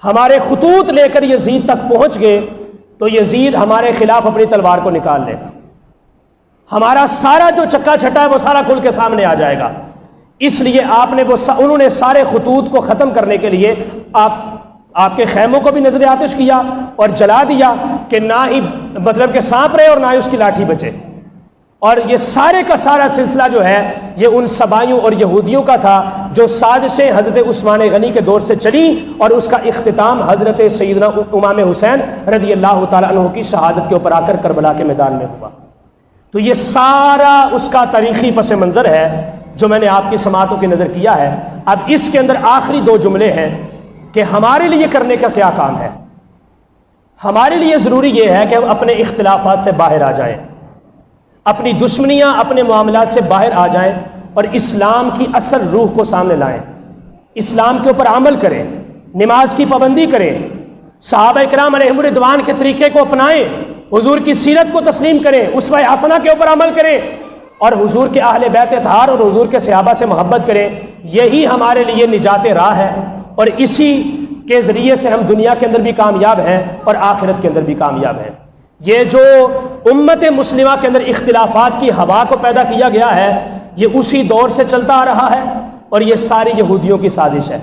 ہمارے خطوط لے کر یزید تک پہنچ گئے تو یزید ہمارے خلاف اپنی تلوار کو نکال لے گا، ہمارا سارا جو چکا چھٹا ہے وہ سارا کھل کے سامنے آ جائے گا۔ اس لیے انہوں نے سارے خطوط کو ختم کرنے کے لیے آپ کے خیموں کو بھی نظر آتش کیا اور جلا دیا کہ نہ ہی مطلب کہ سانپ رہے اور نہ ہی اس کی لاٹھی بچے۔ اور یہ سارے کا سارا سلسلہ جو ہے یہ ان سبائیوں اور یہودیوں کا تھا جو سازشیں حضرت عثمان غنی کے دور سے چلی، اور اس کا اختتام حضرت سیدنا امام حسین رضی اللہ تعالیٰ عنہ کی شہادت کے اوپر آ کر کربلا کے میدان میں ہوا۔ تو یہ سارا اس کا تاریخی پس منظر ہے جو میں نے آپ کی سماعتوں کی نظر کیا ہے۔ اب اس کے اندر آخری 2 جملے ہیں کہ ہمارے لیے کرنے کا کیا کام ہے۔ ہمارے لیے ضروری یہ ہے کہ ہم اپنے اختلافات سے باہر آ جائیں، اپنی دشمنیاں اپنے معاملات سے باہر آ جائیں اور اسلام کی اصل روح کو سامنے لائیں، اسلام کے اوپر عمل کریں، نماز کی پابندی کریں، صحابہ کرام علیہم رضوان کے طریقے کو اپنائیں، حضور کی سیرت کو تسلیم کریں، اسوہ حسنہ کے اوپر عمل کریں اور حضور کے اہل بیت اطہار اور حضور کے صحابہ سے محبت کریں۔ یہی ہمارے لیے نجات راہ ہے اور اسی کے ذریعے سے ہم دنیا کے اندر بھی کامیاب ہیں اور آخرت کے اندر بھی کامیاب ہیں۔ یہ جو امت مسلمہ کے اندر اختلافات کی ہوا کو پیدا کیا گیا ہے، یہ اسی دور سے چلتا آ رہا ہے اور یہ ساری یہودیوں کی سازش ہے۔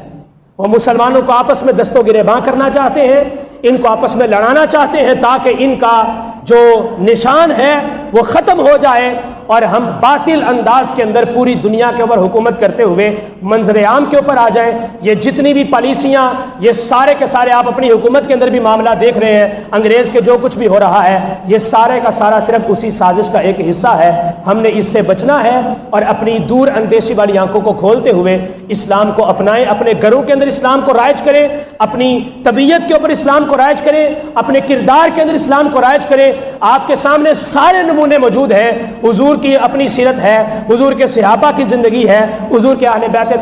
وہ مسلمانوں کو آپس میں دست و گریباں کرنا چاہتے ہیں، ان کو آپس میں لڑانا چاہتے ہیں تاکہ ان کا جو نشان ہے وہ ختم ہو جائے اور ہم باطل انداز کے اندر پوری دنیا کے اوپر حکومت کرتے ہوئے منظر عام کے اوپر آ جائیں۔ یہ جتنی بھی پالیسیاں، یہ سارے کے سارے آپ اپنی حکومت کے اندر بھی معاملہ دیکھ رہے ہیں، انگریز کے جو کچھ بھی ہو رہا ہے، یہ سارے کا سارا صرف اسی سازش کا ایک حصہ ہے۔ ہم نے اس سے بچنا ہے اور اپنی دور اندیشی والی آنکھوں کو کھولتے ہوئے اسلام کو اپنائیں، اپنے گھروں کے اندر اسلام کو رائج کریں، اپنی طبیعت کے اوپر اسلام کو رائج کریں، اپنے کردار کے اندر اسلام کو رائج کریں۔ آپ کے سامنے سارے نمونے موجود ہیں، حضور کی اپنی سیرت ہے، حضور کے صحابہ کی زندگی ہے، حضور کے اہل بیت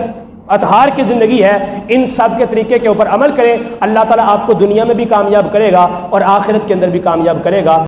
اطہار کی زندگی ہے، ان سب کے طریقے کے اوپر عمل کریں۔ اللہ تعالیٰ آپ کو دنیا میں بھی کامیاب کرے گا اور آخرت کے اندر بھی کامیاب کرے گا۔